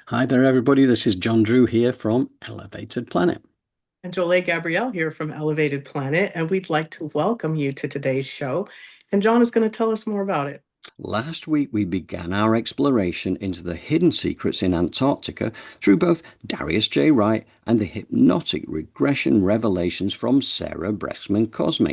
Hi there, everybody. This is John Drew here from Elevated Planet. And Jole Gabrielle here from Elevated Planet, and we'd like to welcome you to today's show. And John is going to tell us more about it. Last week, we began our exploration into the hidden secrets in Antarctica through both Darius J. Wright and the hypnotic regression revelations from Sarah Breskman Cosme.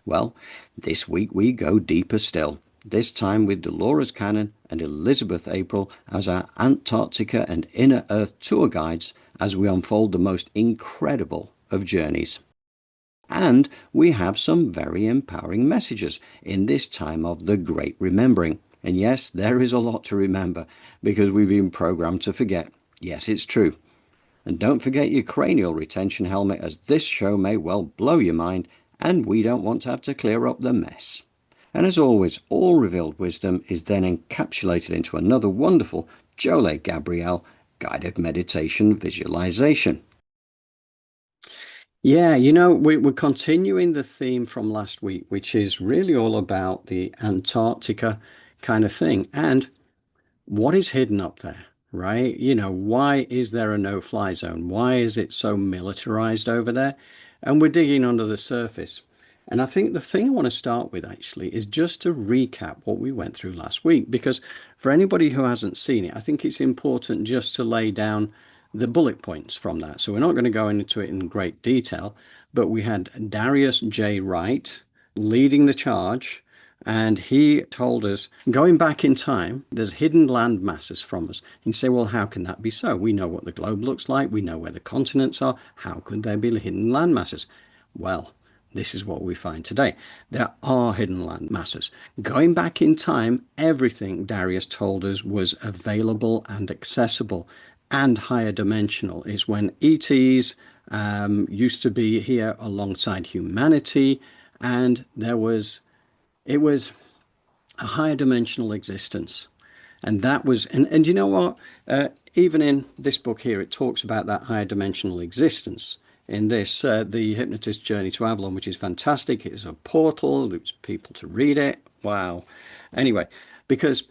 Well, this week we go deeper still, this time with Dolores Cannon and Elizabeth April as our Antarctica and Inner Earth tour guides as we unfold the most incredible of journeys. And we have some very empowering messages in this time of the Great Remembering. And yes, there is a lot to remember because we've been programmed to forget. Yes, it's true. And don't forget your cranial retention helmet, as this show may well blow your mind and we don't want to have to clear up the mess. And as always, all revealed wisdom is then encapsulated into another wonderful Jole Gabrielle Guided Meditation visualization. Yeah, we're continuing the theme from last week, which is really all about the Antarctica kind of thing and what is hidden up there, right? Why is there a no-fly zone? Why is it so militarized over there? And we're digging under the surface. And I think the thing I want to start with actually is just to recap what we went through last week, because for anybody who hasn't seen it, I think it's important just to lay down the bullet points from that. So we're not going to go into it in great detail, but we had Darius J. Wright leading the charge, and he told us, going back in time, there's hidden land masses from us. And you say, well, how can that be so? We know what the globe looks like. We know where the continents are. How could there be hidden land masses? Well, this is what we find today. There are hidden land masses. Going back in time, everything Darius told us was available and accessible and higher dimensional. Is when ETs used to be here alongside humanity, and it was a higher dimensional existence. And that was, and you know what? Even in this book here, it talks about that higher dimensional existence. In this, The Hypnotist's Journey to Avalon, which is fantastic. It is a portal, loops people to read it. Wow. Anyway, because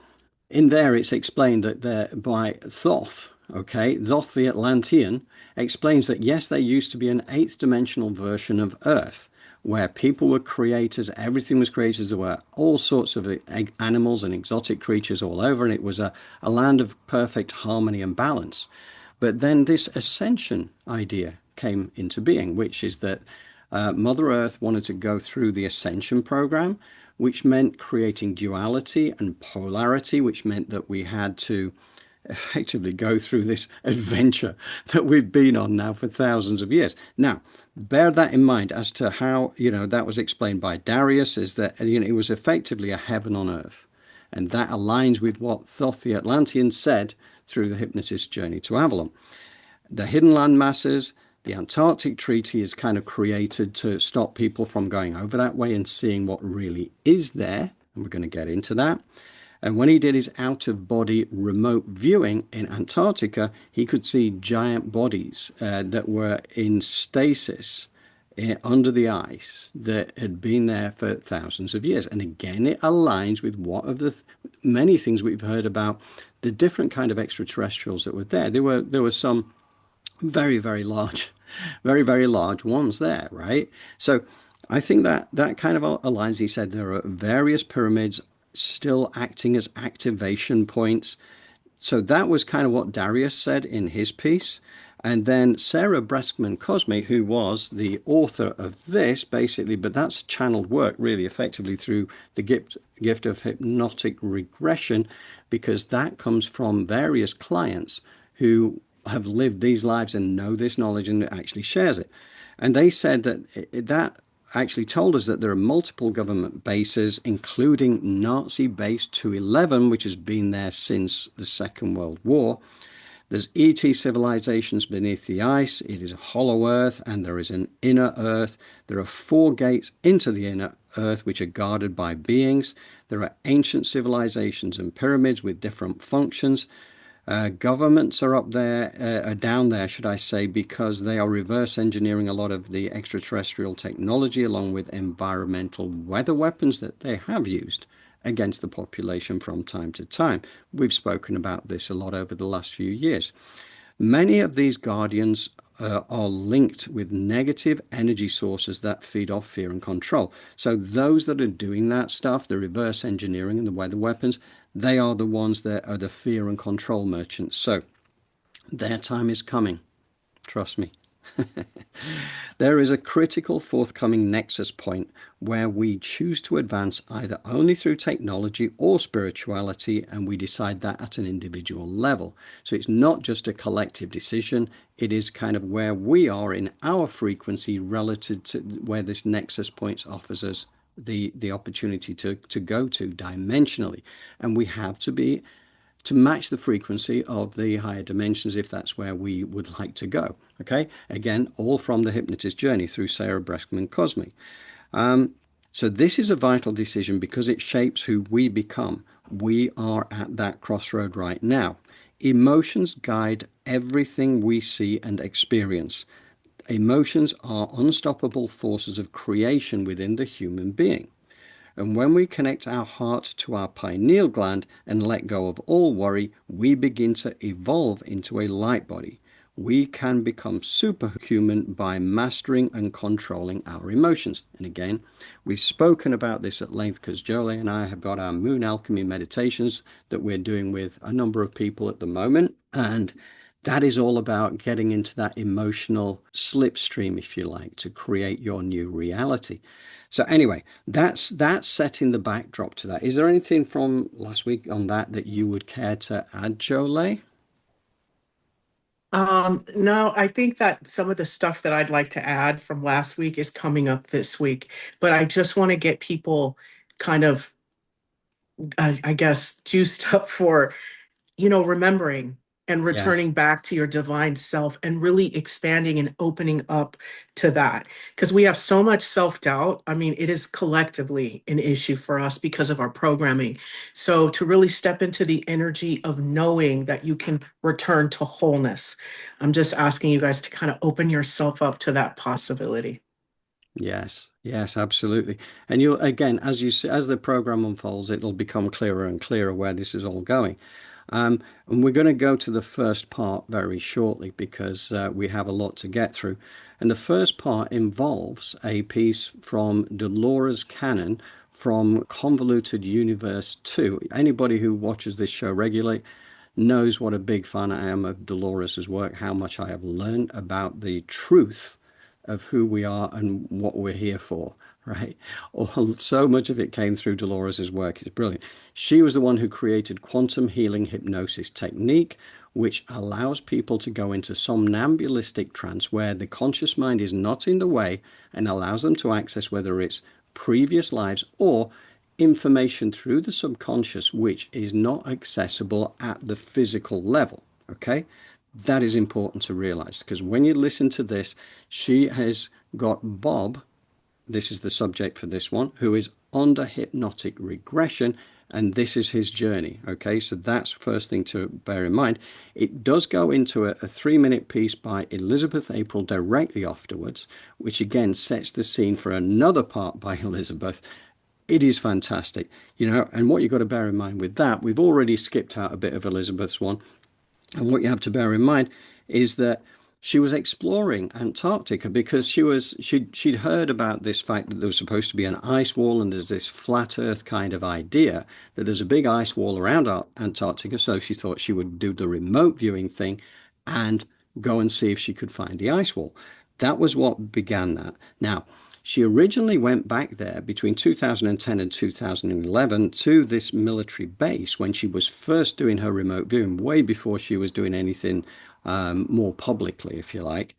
in there it's explained that there by Thoth, okay, Thoth the Atlantean explains that yes, there used to be an eighth dimensional version of Earth where people were creators, everything was creators, there were all sorts of animals and exotic creatures all over, and it was a land of perfect harmony and balance. But then this ascension idea came into being, which is that Mother Earth wanted to go through the ascension program, which meant creating duality and polarity, which meant that we had to effectively go through this adventure that we've been on now for thousands of years. Now, bear that in mind as to how, that was explained by Darius, is that, it was effectively a heaven on earth. And that aligns with what Thoth the Atlantean said through the hypnotist's journey to Avalon. The hidden land masses, the Antarctic Treaty is kind of created to stop people from going over that way and seeing what really is there. And we're going to get into that. And when he did his out-of-body remote viewing in Antarctica, he could see giant bodies that were in stasis under the ice that had been there for thousands of years. And again, it aligns with what of the many things we've heard about the different kind of extraterrestrials that were there. There were some very, very large, very, very large ones there, right? So I think that kind of aligns. He said there are various pyramids still acting as activation points. So that was kind of what Darius said in his piece. And then Sarah Breskman Cosme, who was the author of this, basically, but that's channeled work really effectively through the gift of hypnotic regression, because that comes from various clients who have lived these lives and know this knowledge and actually shares it. And they said that that actually told us that there are multiple government bases, including Nazi Base 211, which has been there since the Second World War. There's ET civilizations beneath the ice. It is a hollow earth, and there is an inner earth. There are 4 gates into the inner earth, which are guarded by beings. There are ancient civilizations and pyramids with different functions. Governments are up there, are down there, should I say, because they are reverse engineering a lot of the extraterrestrial technology along with environmental weather weapons that they have used against the population from time to time. We've spoken about this a lot over the last few years. Many of these guardians are linked with negative energy sources that feed off fear and control. So those that are doing that stuff, the reverse engineering and the weather weapons, they are the ones that are the fear and control merchants. So their time is coming. Trust me. There is a critical forthcoming nexus point where we choose to advance either only through technology or spirituality, and we decide that at an individual level. So it's not just a collective decision, it is kind of where we are in our frequency relative to where this nexus point offers us the opportunity to go to dimensionally. And we have to match the frequency of the higher dimensions if that's where we would like to go. Okay, again, all from the hypnotist journey through Sarah Breskman Cosmic. So this is a vital decision because it shapes who we become. We are at that crossroad right now. Emotions guide everything we see and experience. Emotions are unstoppable forces of creation within the human being. And when we connect our heart to our pineal gland and let go of all worry, we begin to evolve into a light body. We can become superhuman by mastering and controlling our emotions. And again, we've spoken about this at length because Jolé and I have got our moon alchemy meditations that we're doing with a number of people at the moment. And that is all about getting into that emotional slipstream, if you like, to create your new reality. So anyway, that's setting the backdrop to that. Is there anything from last week on that you would care to add, Jolé? No, I think that some of the stuff that I'd like to add from last week is coming up this week, but I just want to get people kind of, I guess, juiced up for remembering and Yes. returning back to your divine self and really expanding and opening up to that. Because we have so much self-doubt. I mean, it is collectively an issue for us because of our programming. So to really step into the energy of knowing that you can return to wholeness, I'm just asking you guys to kind of open yourself up to that possibility. Yes, yes, absolutely. And you'll again, as you see, as the program unfolds, it'll become clearer and clearer where this is all going. And we're going to go to the first part very shortly because we have a lot to get through. And the first part involves a piece from Dolores Cannon from Convoluted Universe 2. Anybody who watches this show regularly knows what a big fan I am of Dolores's work, how much I have learned about the truth of who we are and what we're here for, right? So much of it came through Dolores's work. It's brilliant. She was the one who created quantum healing hypnosis technique, which allows people to go into somnambulistic trance where the conscious mind is not in the way and allows them to access whether it's previous lives or information through the subconscious which is not accessible at the physical level. Okay, that is important to realize because when you listen to this, she has got Bob, this is the subject for this one, who is under hypnotic regression, and this is his journey. Okay, so that's first thing to bear in mind. It does go into a 3 minute piece by Elizabeth April directly afterwards, which again sets the scene for another part by Elizabeth. It is fantastic, and what you've got to bear in mind with that, we've already skipped out a bit of Elizabeth's one, and what you have to bear in mind is that she was exploring Antarctica because she'd heard about this fact that there was supposed to be an ice wall and there's this flat Earth kind of idea that there's a big ice wall around Antarctica. So she thought she would do the remote viewing thing and go and see if she could find the ice wall. That was what began that. Now, she originally went back there between 2010 and 2011 to this military base when she was first doing her remote viewing, way before she was doing anything more publicly, if you like.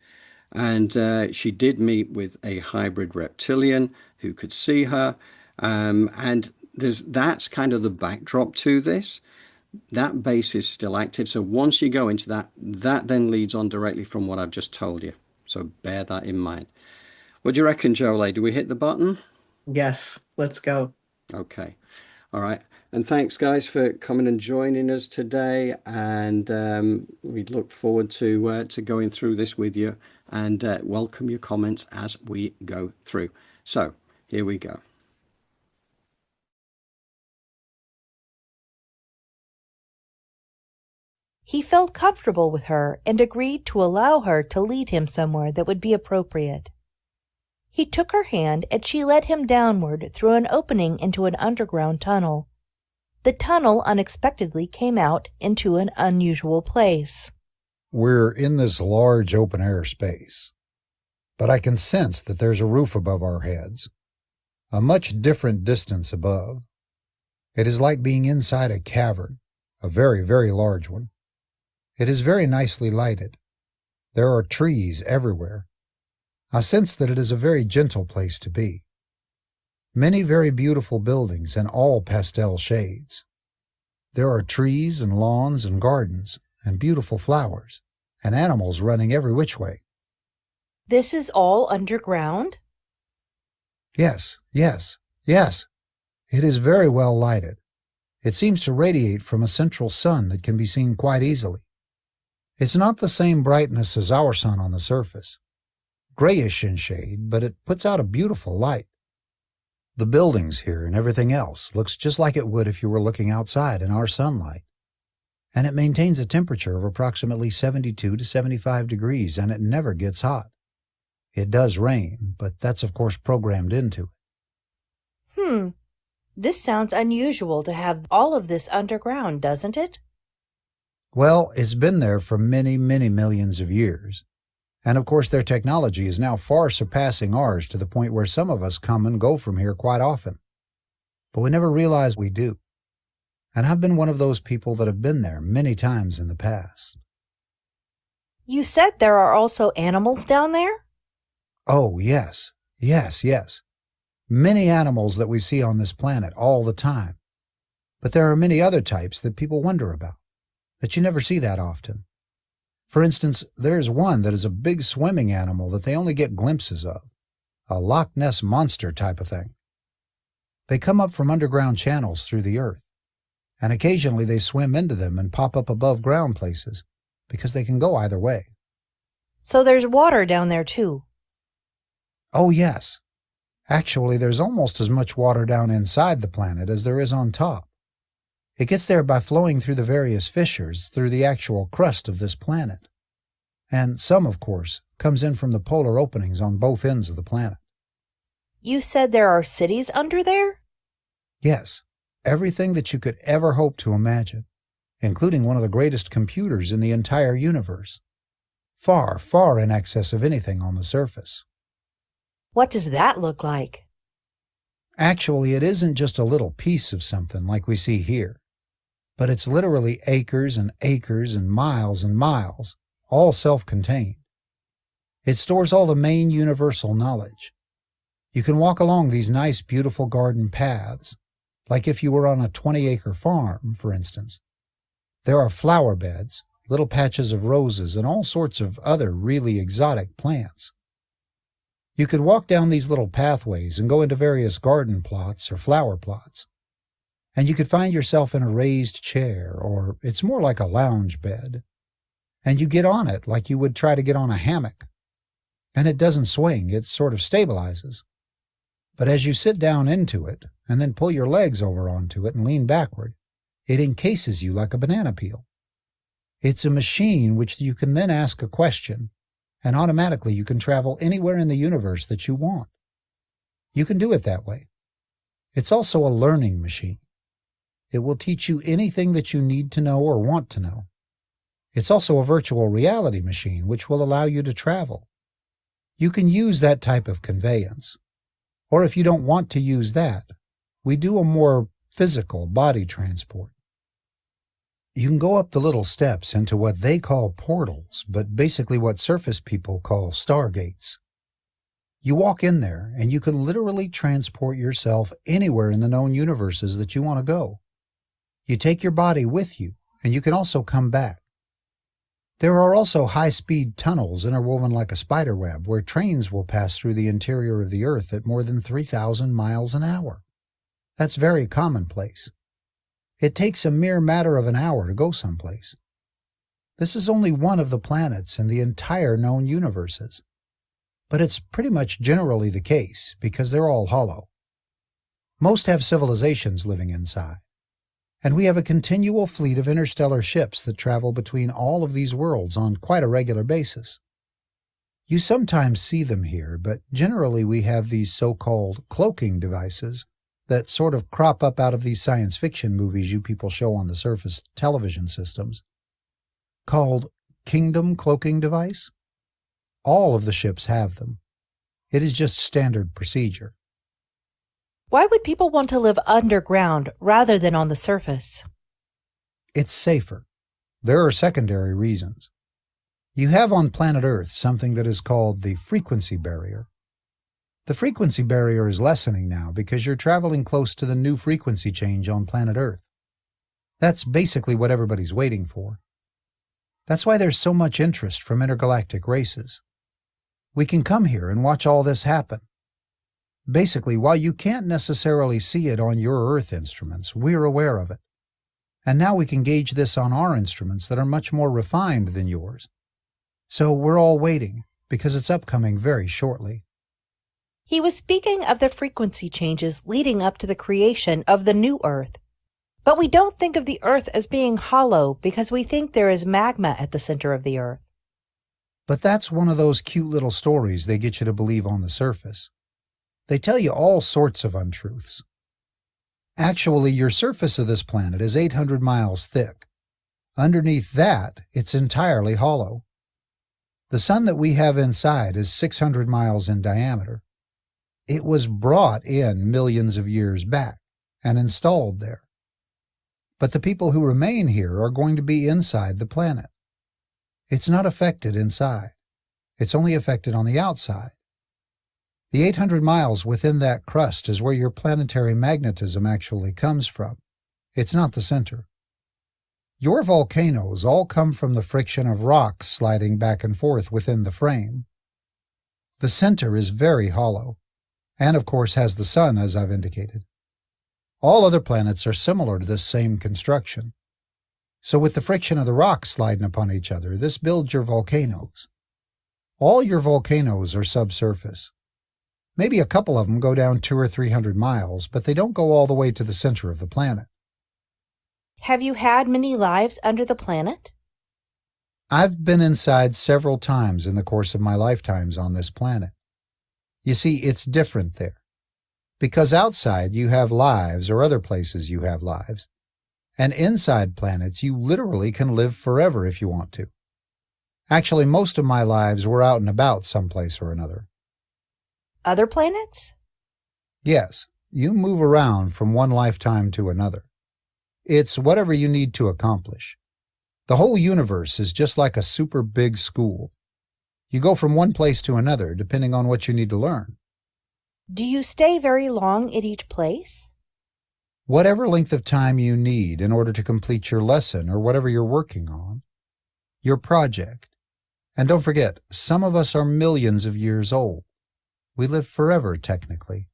And she did meet with a hybrid reptilian who could see her. And that's kind of the backdrop to this. That base is still active. So once you go into that, that then leads on directly from what I've just told you. So bear that in mind. What do you reckon, Jolé? Do we hit the button? Yes, let's go. Okay. All right. And thanks, guys, for coming and joining us today. And we look forward to going through this with you and welcome your comments as we go through. So here we go. He felt comfortable with her and agreed to allow her to lead him somewhere that would be appropriate. He took her hand and she led him downward through an opening into an underground tunnel. The tunnel unexpectedly came out into an unusual place. We're in this large open-air space, but I can sense that there's a roof above our heads, a much different distance above. It is like being inside a cavern, a very, very large one. It is very nicely lighted. There are trees everywhere. I sense that it is a very gentle place to be. Many very beautiful buildings in all pastel shades. There are trees and lawns and gardens and beautiful flowers and animals running every which way. This is all underground? Yes, yes, yes. It is very well lighted. It seems to radiate from a central sun that can be seen quite easily. It's not the same brightness as our sun on the surface. Grayish in shade, but it puts out a beautiful light. The buildings here and everything else looks just like it would if you were looking outside in our sunlight. And it maintains a temperature of approximately 72 to 75 degrees, and it never gets hot. It does rain, but that's of course programmed into it. This sounds unusual to have all of this underground, doesn't it? Well, it's been there for many, many millions of years. And of course their technology is now far surpassing ours to the point where some of us come and go from here quite often. But we never realize we do. And I've been one of those people that have been there many times in the past. You said there are also animals down there? Oh, yes, yes, yes. Many animals that we see on this planet all the time. But there are many other types that people wonder about, that you never see that often. For instance, there's one that is a big swimming animal that they only get glimpses of, a Loch Ness monster type of thing. They come up from underground channels through the earth, and occasionally they swim into them and pop up above ground places, because they can go either way. So there's water down there too? Oh, yes. Actually, there's almost as much water down inside the planet as there is on top. It gets there by flowing through the various fissures through the actual crust of this planet. And some, of course, comes in from the polar openings on both ends of the planet. You said there are cities under there? Yes, everything that you could ever hope to imagine, including one of the greatest computers in the entire universe. Far, far in excess of anything on the surface. What does that look like? Actually, it isn't just a little piece of something like we see here, but it's literally acres and acres and miles, all self-contained. It stores all the main universal knowledge. You can walk along these nice, beautiful garden paths, like if you were on a 20-acre farm, for instance. There are flower beds, little patches of roses, and all sorts of other really exotic plants. You could walk down these little pathways and go into various garden plots or flower plots. And you could find yourself in a raised chair, or it's more like a lounge bed. And you get on it like you would try to get on a hammock. And it doesn't swing, it sort of stabilizes. But as you sit down into it, and then pull your legs over onto it and lean backward, it encases you like a banana peel. It's a machine which you can then ask a question, and automatically you can travel anywhere in the universe that you want. You can do it that way. It's also a learning machine. It will teach you anything that you need to know or want to know. It's also a virtual reality machine which will allow you to travel. You can use that type of conveyance. Or if you don't want to use that, we do a more physical body transport. You can go up the little steps into what they call portals, but basically what surface people call stargates. You walk in there, and you can literally transport yourself anywhere in the known universes that you want to go. You take your body with you, and you can also come back. There are also high-speed tunnels interwoven like a spider web where trains will pass through the interior of the Earth at more than 3,000 miles an hour. That's very commonplace. It takes a mere matter of an hour to go someplace. This is only one of the planets in the entire known universes. But it's pretty much generally the case because they're all hollow. Most have civilizations living inside. And we have a continual fleet of interstellar ships that travel between all of these worlds on quite a regular basis. You sometimes see them here, but generally we have these so-called cloaking devices that sort of crop up out of these science fiction movies you people show on the surface television systems, called Kingdom Cloaking Device. All of the ships have them. It is just standard procedure. Why would people want to live underground rather than on the surface? It's safer. There are secondary reasons. You have on planet Earth something that is called the frequency barrier. The frequency barrier is lessening now because you're traveling close to the new frequency change on planet Earth. That's basically what everybody's waiting for. That's why there's so much interest from intergalactic races. We can come here and watch all this happen. Basically, while you can't necessarily see it on your Earth instruments, we're aware of it. And now we can gauge this on our instruments that are much more refined than yours. So we're all waiting, because it's upcoming very shortly. He was speaking of the frequency changes leading up to the creation of the new Earth. But we don't think of the Earth as being hollow because we think there is magma at the center of the Earth. But that's one of those cute little stories they get you to believe on the surface. They tell you all sorts of untruths. Actually, your surface of this planet is 800 miles thick. Underneath that, it's entirely hollow. The sun that we have inside is 600 miles in diameter. It was brought in millions of years back and installed there. But the people who remain here are going to be inside the planet. It's not affected inside. It's only affected on the outside. The 800 miles within that crust is where your planetary magnetism actually comes from. It's not the center. Your volcanoes all come from the friction of rocks sliding back and forth within the frame. The center is very hollow, and of course has the sun, as I've indicated. All other planets are similar to this same construction. So with the friction of the rocks sliding upon each other, this builds your volcanoes. All your volcanoes are subsurface. Maybe a couple of them go down 200 or 300 miles, but they don't go all the way to the center of the planet. Have you had many lives under the planet? I've been inside several times in the course of my lifetimes on this planet. You see, it's different there. Because outside you have lives, or other places you have lives. And inside planets you literally can live forever if you want to. Actually, most of my lives were out and about someplace or another. Other planets? Yes, you move around from one lifetime to another. It's whatever you need to accomplish. The whole universe is just like a super big school. You go from one place to another depending on what you need to learn. Do you stay very long at each place? Whatever length of time you need in order to complete your lesson or whatever you're working on, your project. And don't forget, some of us are millions of years old. We live forever, technically.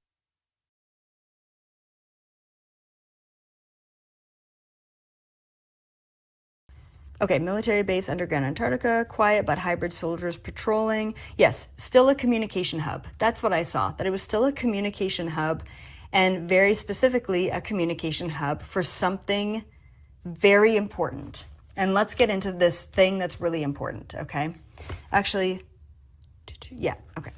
Okay, military base underground Antarctica, quiet but hybrid soldiers patrolling. Yes, still a communication hub. That's what I saw, that it was still a communication hub, and very specifically a communication hub for something very important. And let's get into this thing that's really important, okay? Actually, yeah, okay.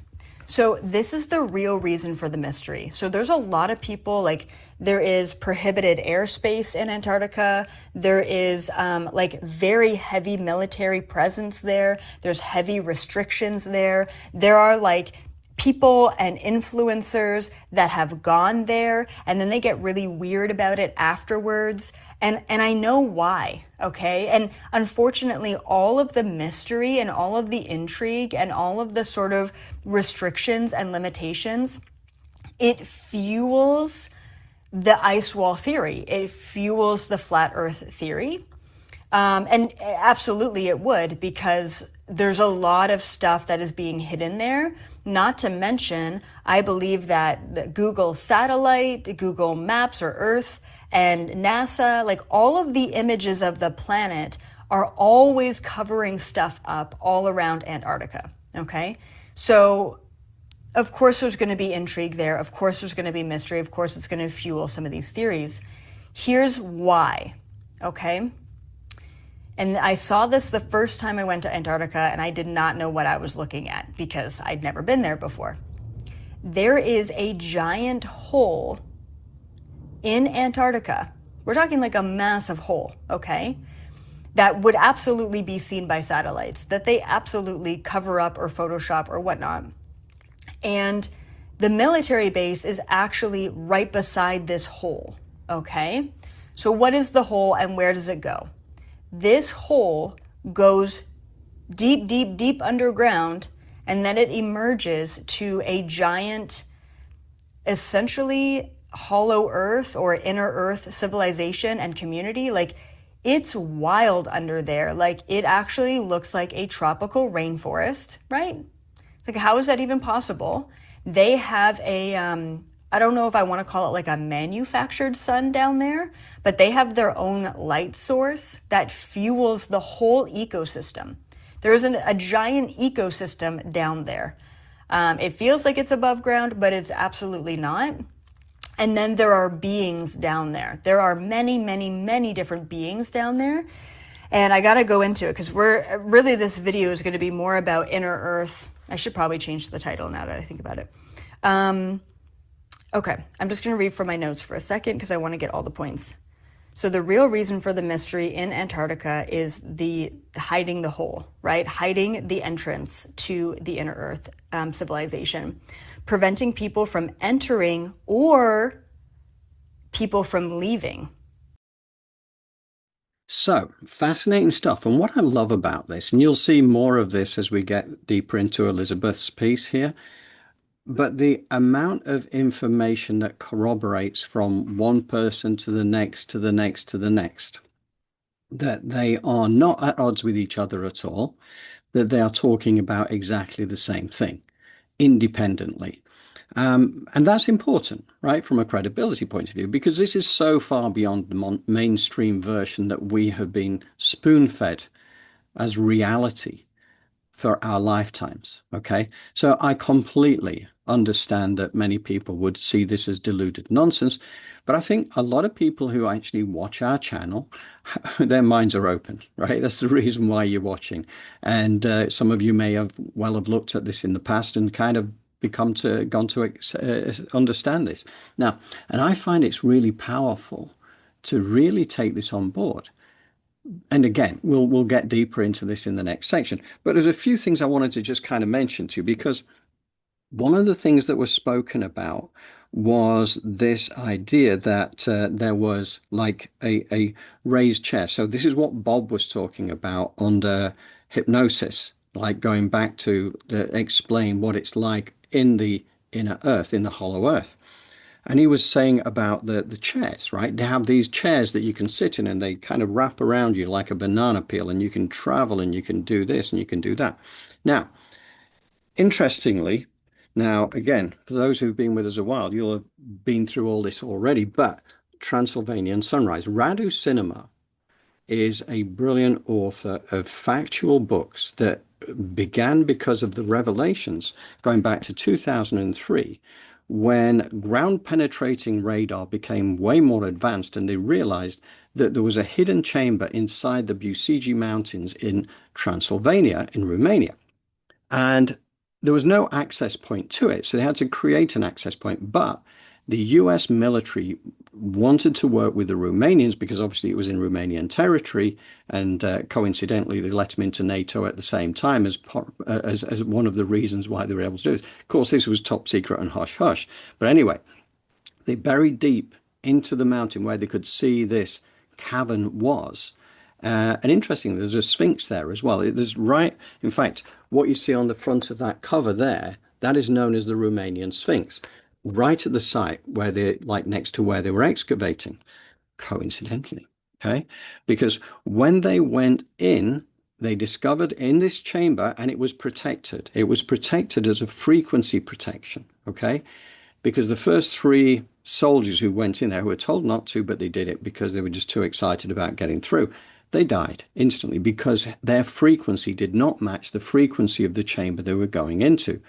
So this is the real reason for the mystery. So there's a lot of people, like there is prohibited airspace in Antarctica. There is like very heavy military presence there. There's heavy restrictions there. There are like people and influencers that have gone there and then they get really weird about it afterwards. And I know why, okay? And unfortunately, all of the mystery and all of the intrigue and all of the sort of restrictions and limitations, it fuels the ice wall theory. It fuels the flat earth theory. And absolutely it would, because there's a lot of stuff that is being hidden there. Not to mention, I believe that the Google satellite, Google Maps or Earth, and NASA, like all of the images of the planet are always covering stuff up all around Antarctica, okay? So of course there's going to be intrigue there. Of course there's going to be mystery. Of course it's going to fuel some of these theories. Here's why, okay? And I saw this the first time I went to Antarctica, and I did not know what I was looking at because I'd never been there before. There is a giant hole in Antarctica. We're talking like a massive hole, okay? That would absolutely be seen by satellites, that they absolutely cover up or Photoshop or whatnot. And the military base is actually right beside this hole, okay? So what is the hole and where does it go? This hole goes deep, deep, deep underground, and then it emerges to a giant, essentially hollow earth or inner earth civilization and community. Like, it's wild under there. Like, it actually looks like a tropical rainforest, right? Like, how is that even possible? They have a, I don't know if I want to call it like a manufactured sun down there, but they have their own light source that fuels the whole ecosystem. There is a giant ecosystem down there. It feels like it's above ground, but it's absolutely not. And then there are beings down there. There are many, many, many different beings down there. And I got to go into it because this video is going to be more about inner earth. I should probably change the title now that I think about it. Okay, I'm just going to read from my notes for a second because I want to get all the points. So the real reason for the mystery in Antarctica is the hiding the hole, right? Hiding the entrance to the inner earth civilization, preventing people from entering or people from leaving. So, fascinating stuff. And what I love about this, and you'll see more of this as we get deeper into Elizabeth's piece here, but the amount of information that corroborates from one person to the next, to the next, to the next, that they are not at odds with each other at all, that they are talking about exactly the same thing independently. And that's important, right, from a credibility point of view, because this is so far beyond the mainstream version that we have been spoon-fed as reality for our lifetimes, okay? So I completely understand that many people would see this as deluded nonsense, but I think a lot of people who actually watch our channel, their minds are open, right? That's the reason why you're watching. And some of you may have looked at this in the past and kind of gone to understand this now. And I find it's really powerful to really take this on board. And again, we'll get deeper into this in the next section. But there's a few things I wanted to just kind of mention to you, because one of the things that was spoken about was this idea that there was like a raised chair. So this is what Bob was talking about under hypnosis, like going back to explain what it's like in the inner earth, in the hollow earth. And he was saying about the chairs, right? They have these chairs that you can sit in and they kind of wrap around you like a banana peel, and you can travel and you can do this and you can do that. Now, interestingly, now again, for those who've been with us a while, you'll have been through all this already, but Transylvanian Sunrise, Radu Cinamar is a brilliant author of factual books that began because of the revelations going back to 2003, when ground penetrating radar became way more advanced and they realized that there was a hidden chamber inside the Bucegi Mountains in Transylvania in Romania. And there was no access point to it, so they had to create an access point. But the US military wanted to work with the Romanians because obviously it was in Romanian territory, and coincidentally they let them into NATO at the same time as one of the reasons why they were able to do this. Of course, this was top secret and hush hush. But anyway, they buried deep into the mountain where they could see this cavern was. And interestingly, there's a sphinx there as well. There's in fact, what you see on the front of that cover there, that is known as the Romanian Sphinx, right at the site where next to where they were excavating, coincidentally, okay? Because when they went in, they discovered in this chamber, and it was protected. It was protected as a frequency protection, okay? Because the first 3 soldiers who went in there, who were told not to, but they did it because they were just too excited about getting through, they died instantly because their frequency did not match the frequency of the chamber they were going into.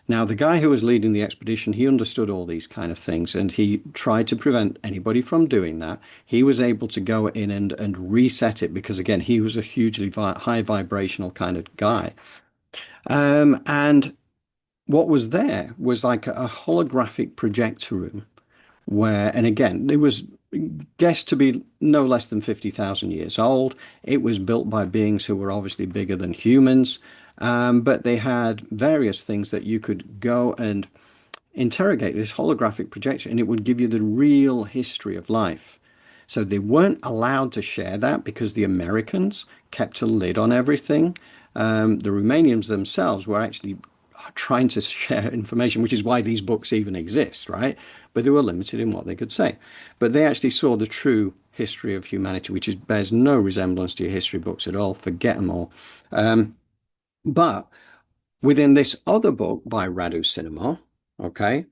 Now, the guy who was leading the expedition, he understood all these kind of things, and he tried to prevent anybody from doing that. He was able to go in and reset it because, again, he was a hugely high vibrational kind of guy. And what was there was like a holographic projector room where, and again, it was guessed to be no less than 50,000 years old. It was built by beings who were obviously bigger than humans, but they had various things that you could go and interrogate this holographic projection, and it would give you the real history of life. So they weren't allowed to share that because the Americans kept a lid on everything. The Romanians themselves were actually trying to share information, which is why these books even exist, right? But they were limited in what they could say. But they actually saw the true history of humanity, which bears no resemblance to your history books at all. Forget them all. But within this other book by Radu Cinamar, okay,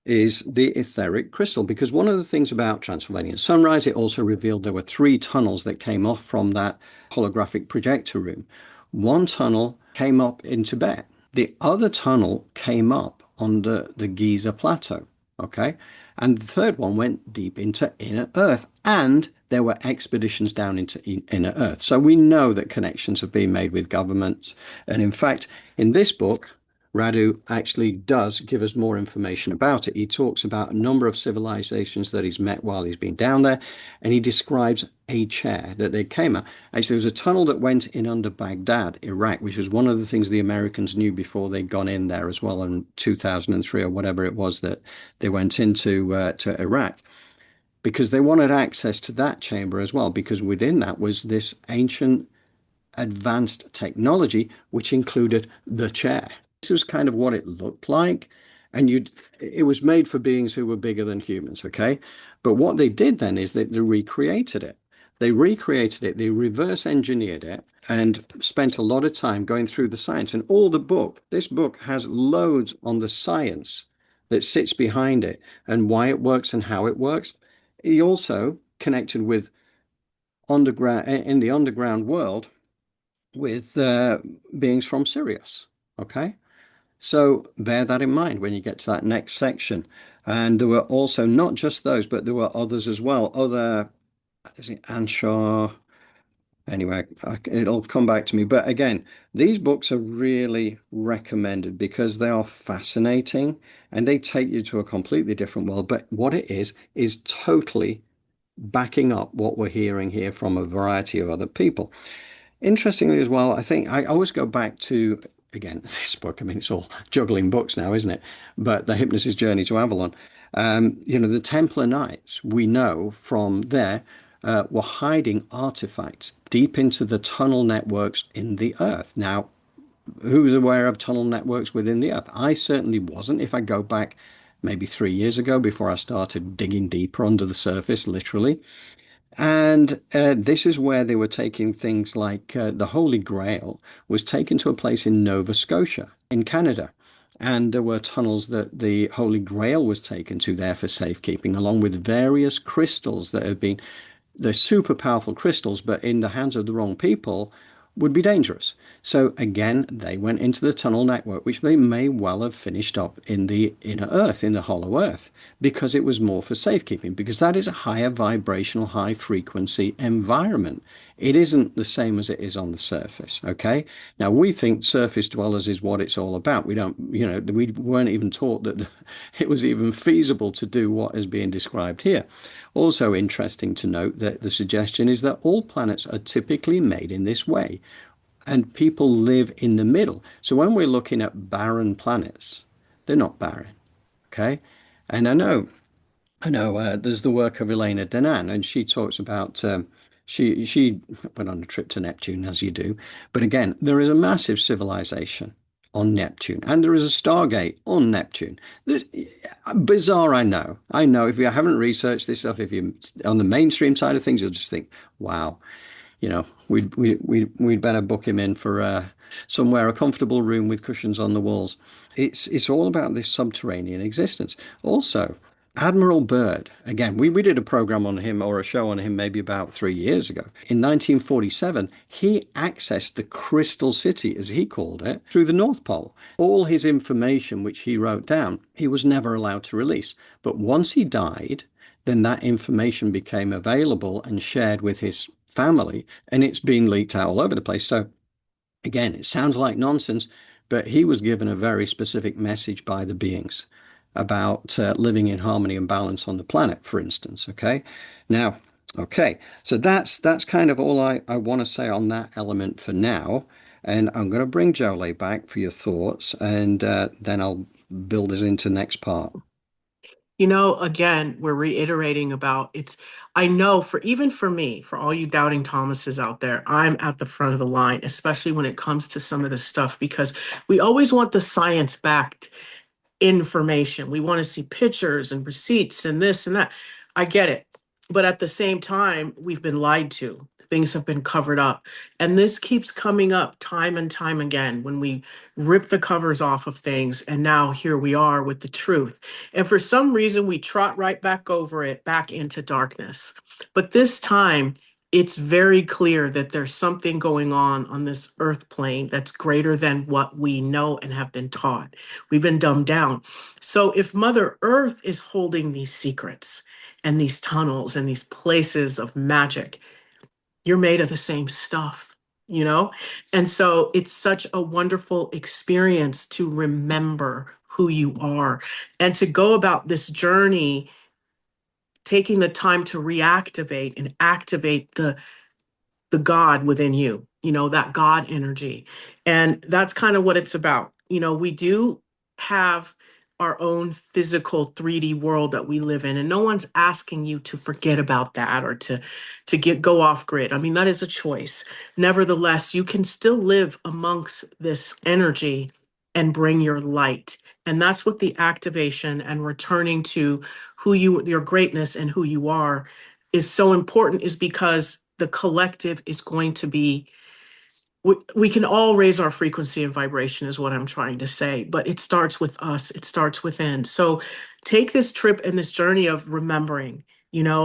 is the etheric crystal, because one of the things about Transylvanian Sunrise, it also revealed there were 3 tunnels that came off from that holographic projector room. One tunnel came up in Tibet. The other tunnel came up on the Giza Plateau, okay? And the third one went deep into inner Earth, and there were expeditions down into inner Earth. So we know that connections have been made with governments. And in fact, in this book, Radu actually does give us more information about it. He talks about a number of civilizations that he's met while he's been down there, and he describes a chair that they came at. Actually, there was a tunnel that went in under Baghdad, Iraq, which was one of the things the Americans knew before they'd gone in there as well in 2003 or whatever it was that they went into to Iraq, because they wanted access to that chamber as well, because within that was this ancient advanced technology, which included the chair. This was kind of what it looked like, and it was made for beings who were bigger than humans, okay? But what they did then is that they recreated it. They recreated it, they reverse engineered it, and spent a lot of time going through the science. And this book has loads on the science that sits behind it and why it works and how it works. He also connected with in the underground world with beings from Sirius, okay? So bear that in mind when you get to that next section. And there were also not just those, but there were others as well. Is it Anshaw? Anyway, it'll come back to me. But again, these books are really recommended because they are fascinating and they take you to a completely different world. But what it is totally backing up what we're hearing here from a variety of other people. Interestingly as well, I think I always go back to, again, this book, I mean, it's all juggling books now, isn't it? But The Hypnotist's Journey to Avalon. The Templar Knights, we know from there, were hiding artifacts deep into the tunnel networks in the earth. Now, who's aware of tunnel networks within the earth? I certainly wasn't. If I go back maybe 3 years ago, before I started digging deeper under the surface, literally. And this is where they were taking things like the Holy Grail was taken to a place in Nova Scotia in Canada. And there were tunnels that the Holy Grail was taken to there for safekeeping, along with various crystals that have been, they're super powerful crystals, but in the hands of the wrong people would be dangerous. So again, they went into the tunnel network, which they may well have finished up in the inner earth, in the hollow earth, because it was more for safekeeping, because that is a higher vibrational, high frequency environment. It isn't the same as it is on the surface, okay? Now, we think surface dwellers is what it's all about. We don't, we weren't even taught that it was even feasible to do what is being described here. Also interesting to note that the suggestion is that all planets are typically made in this way, and people live in the middle. So when we're looking at barren planets, they're not barren, okay? And I know there's the work of Elena Danaan, and she talks about she went on a trip to Neptune, as you do. But again, there is a massive civilization on Neptune, and there is a Stargate on Neptune. Bizarre, I know. If you haven't researched this stuff, if you're on the mainstream side of things, you'll just think, wow, we'd better book him in for somewhere, a comfortable room with cushions on the walls. It's all about this subterranean existence. Also, Admiral Byrd, again, we did a program on him or a show on him maybe about 3 years ago. In 1947, he accessed the Crystal City, as he called it, through the North Pole. All his information, which he wrote down, he was never allowed to release. But once he died, then that information became available and shared with his family, and it's been leaked out all over the place. So again, it sounds like nonsense, but he was given a very specific message by the beings about living in harmony and balance on the planet, for instance. Okay. Now, okay. So that's kind of all I want to say on that element for now. And I'm going to bring Jole back for your thoughts, and then I'll build us into next part. Again, we're reiterating about I know even for me, for all you doubting Thomases out there, I'm at the front of the line, especially when it comes to some of this stuff, because we always want the science-backed information. We want to see pictures and receipts and this and that. I get it. But at the same time, we've been lied to. Things have been covered up. And this keeps coming up time and time again when we rip the covers off of things. And now here we are with the truth. And for some reason, we trot right back over it, back into darkness. But this time, it's very clear that there's something going on this earth plane that's greater than what we know and have been taught. We've been dumbed down. So if Mother Earth is holding these secrets and these tunnels and these places of magic, you're made of the same stuff, you know? And so it's such a wonderful experience to remember who you are and to go about this journey, taking the time to reactivate and activate the God within you, that God energy. And that's kind of what it's about. We do have our own physical 3D world that we live in, and no one's asking you to forget about that or to go off grid. I mean, that is a choice. Nevertheless, you can still live amongst this energy and bring your light. And that's what the activation and returning to your greatness and who you are is so important, is because the collective is going to be, we can all raise our frequency and vibration is what I'm trying to say, but it starts with us. It starts within. So take this trip and this journey of remembering.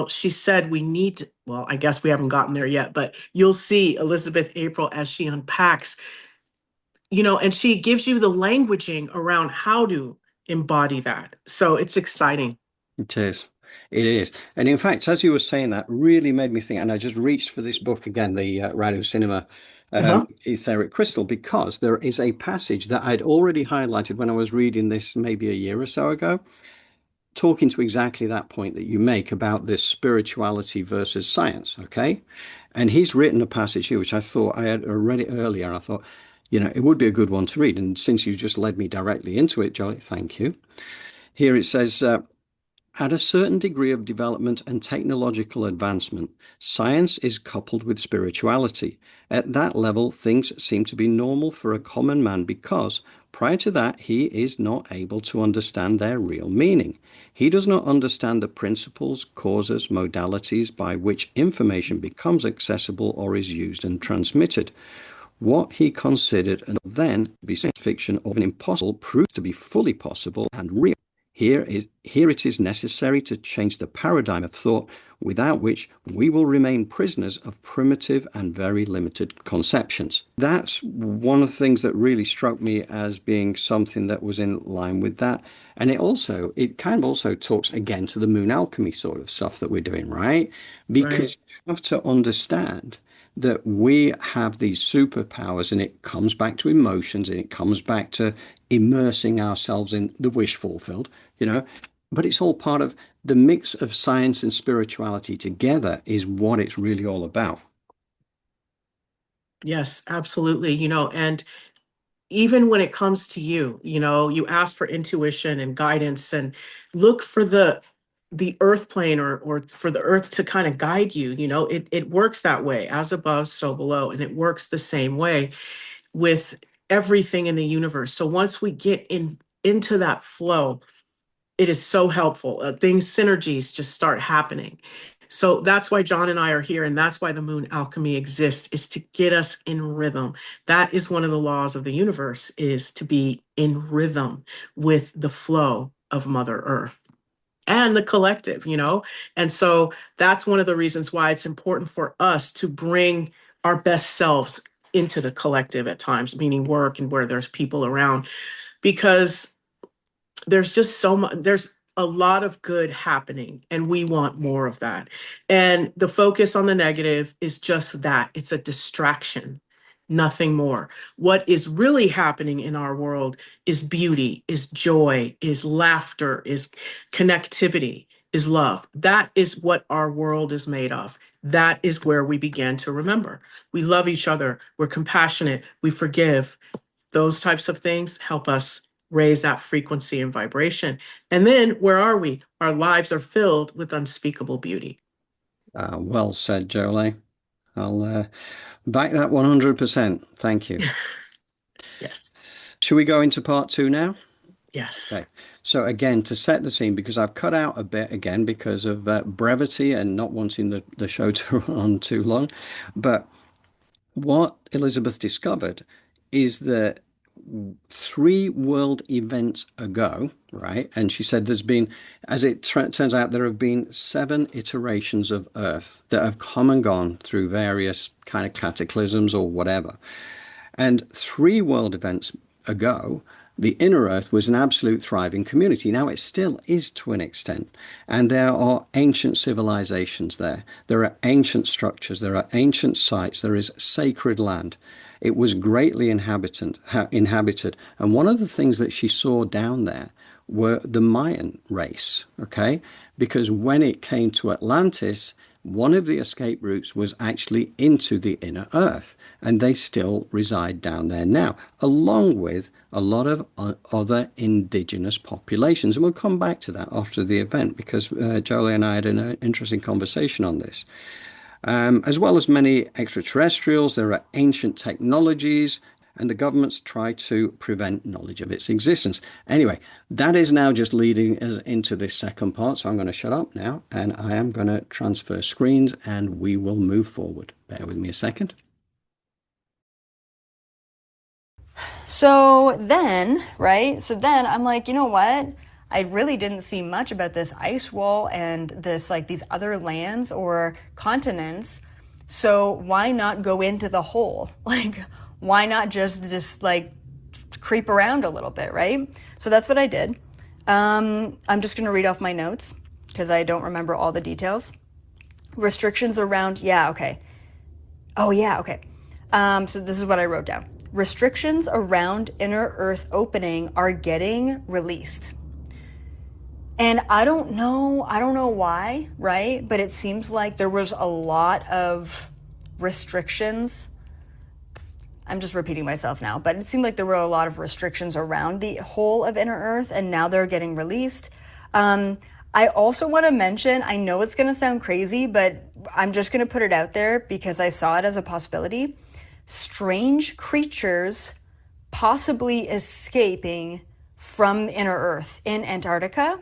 She said we need to, well, I guess we haven't gotten there yet, but you'll see Elizabeth April as she unpacks, and she gives you the languaging around how to embody that. So it's exciting. It is. It is. And in fact, as you were saying that, really made me think. And I just reached for this book again, the Radu Cinamar Uh-huh. Etheric Crystal, because there is a passage that I'd already highlighted when I was reading this maybe a year or so ago, talking to exactly that point that you make about this spirituality versus science. Okay. And he's written a passage here, which I thought I had read it earlier. And I thought, it would be a good one to read. And since you just led me directly into it, Jolly, thank you. Here it says, at a certain degree of development and technological advancement, science is coupled with spirituality. At that level, things seem to be normal for a common man because, prior to that, he is not able to understand their real meaning. He does not understand the principles, causes, modalities by which information becomes accessible or is used and transmitted. What he considered and then to be science fiction or an impossible proves to be fully possible and real. Here it is necessary to change the paradigm of thought, without which we will remain prisoners of primitive and very limited conceptions. That's one of the things that really struck me as being something that was in line with that. And it kind of also talks again to the moon alchemy sort of stuff that we're doing, right? Because you have to understand that we have these superpowers, and it comes back to emotions, and it comes back to immersing ourselves in the wish fulfilled, but it's all part of the mix of science and spirituality together is what it's really all about. Yes, absolutely. And even when it comes to you ask for intuition and guidance and look for the earth plane or for the earth to kind of guide you. It works that way, as above, so below. And it works the same way with everything in the universe. So once we get into that flow, it is so helpful. Synergies just start happening. So that's why John and I are here, and that's why the moon alchemy exists, is to get us in rhythm. That is one of the laws of the universe, is to be in rhythm with the flow of Mother Earth. and the collective, you know? And so that's one of the reasons why it's important for us to bring our best selves into the collective at times, meaning work and where there's people around, because there's just so much, there's a lot of good happening and we want more of that. And the focus on the negative is just that, it's a distraction, nothing more. What is really happening in our world is beauty, is joy, is laughter, is connectivity, is love. That is what our world is made of. That is where we began to remember. We love each other, we're compassionate, we forgive. Those types of things help us raise that frequency and vibration. And then where are we? Our lives are filled with unspeakable beauty. Well said, Jolé. I'll back that 100%. Thank you. Yes. Should we go into part 2 now? Yes. Okay. So again, to set the scene, because I've cut out a bit again because of brevity and not wanting the show to run on too long. But what Elizabeth discovered is that 3 world events ago, right? And she said there's been, as it turns out, there have been 7 iterations of Earth that have come and gone through various kind of cataclysms or whatever. And 3 world events ago, the inner Earth was an absolute thriving community. Now it still is to an extent. And there are ancient civilizations there. There are ancient structures. There are ancient sites. There is sacred land. It was greatly inhabited. And one of the things that she saw down there were the Mayan race, okay? Because when it came to Atlantis, one of the escape routes was actually into the inner Earth, and they still reside down there now, along with a lot of other indigenous populations. And we'll come back to that after the event, because Jolé and I had an interesting conversation on this. As well as many extraterrestrials, there are ancient technologies, and the governments try to prevent knowledge of its existence. Anyway, that is now just leading us into this second part, so I'm going to shut up now, and I am going to transfer screens, and we will move forward. Bear with me a second. So then I'm like, you know what? I really didn't see much about this ice wall and this, like, these other lands or continents. So why not go into the hole? Like, why not just like creep around a little bit, right? So that's what I did. I'm just going to read off my notes because I don't remember all the details. Restrictions around, okay. So this is what I wrote down. Restrictions around inner Earth opening are getting released. And I don't know why, right? But it seems like there was a lot of restrictions. I'm just repeating myself now, but it seemed like there were a lot of restrictions around the whole of inner Earth, and now they're getting released. I also want to mention, I know it's going to sound crazy, but I'm just going to put it out there because I saw it as a possibility. Strange creatures possibly escaping from inner Earth in Antarctica.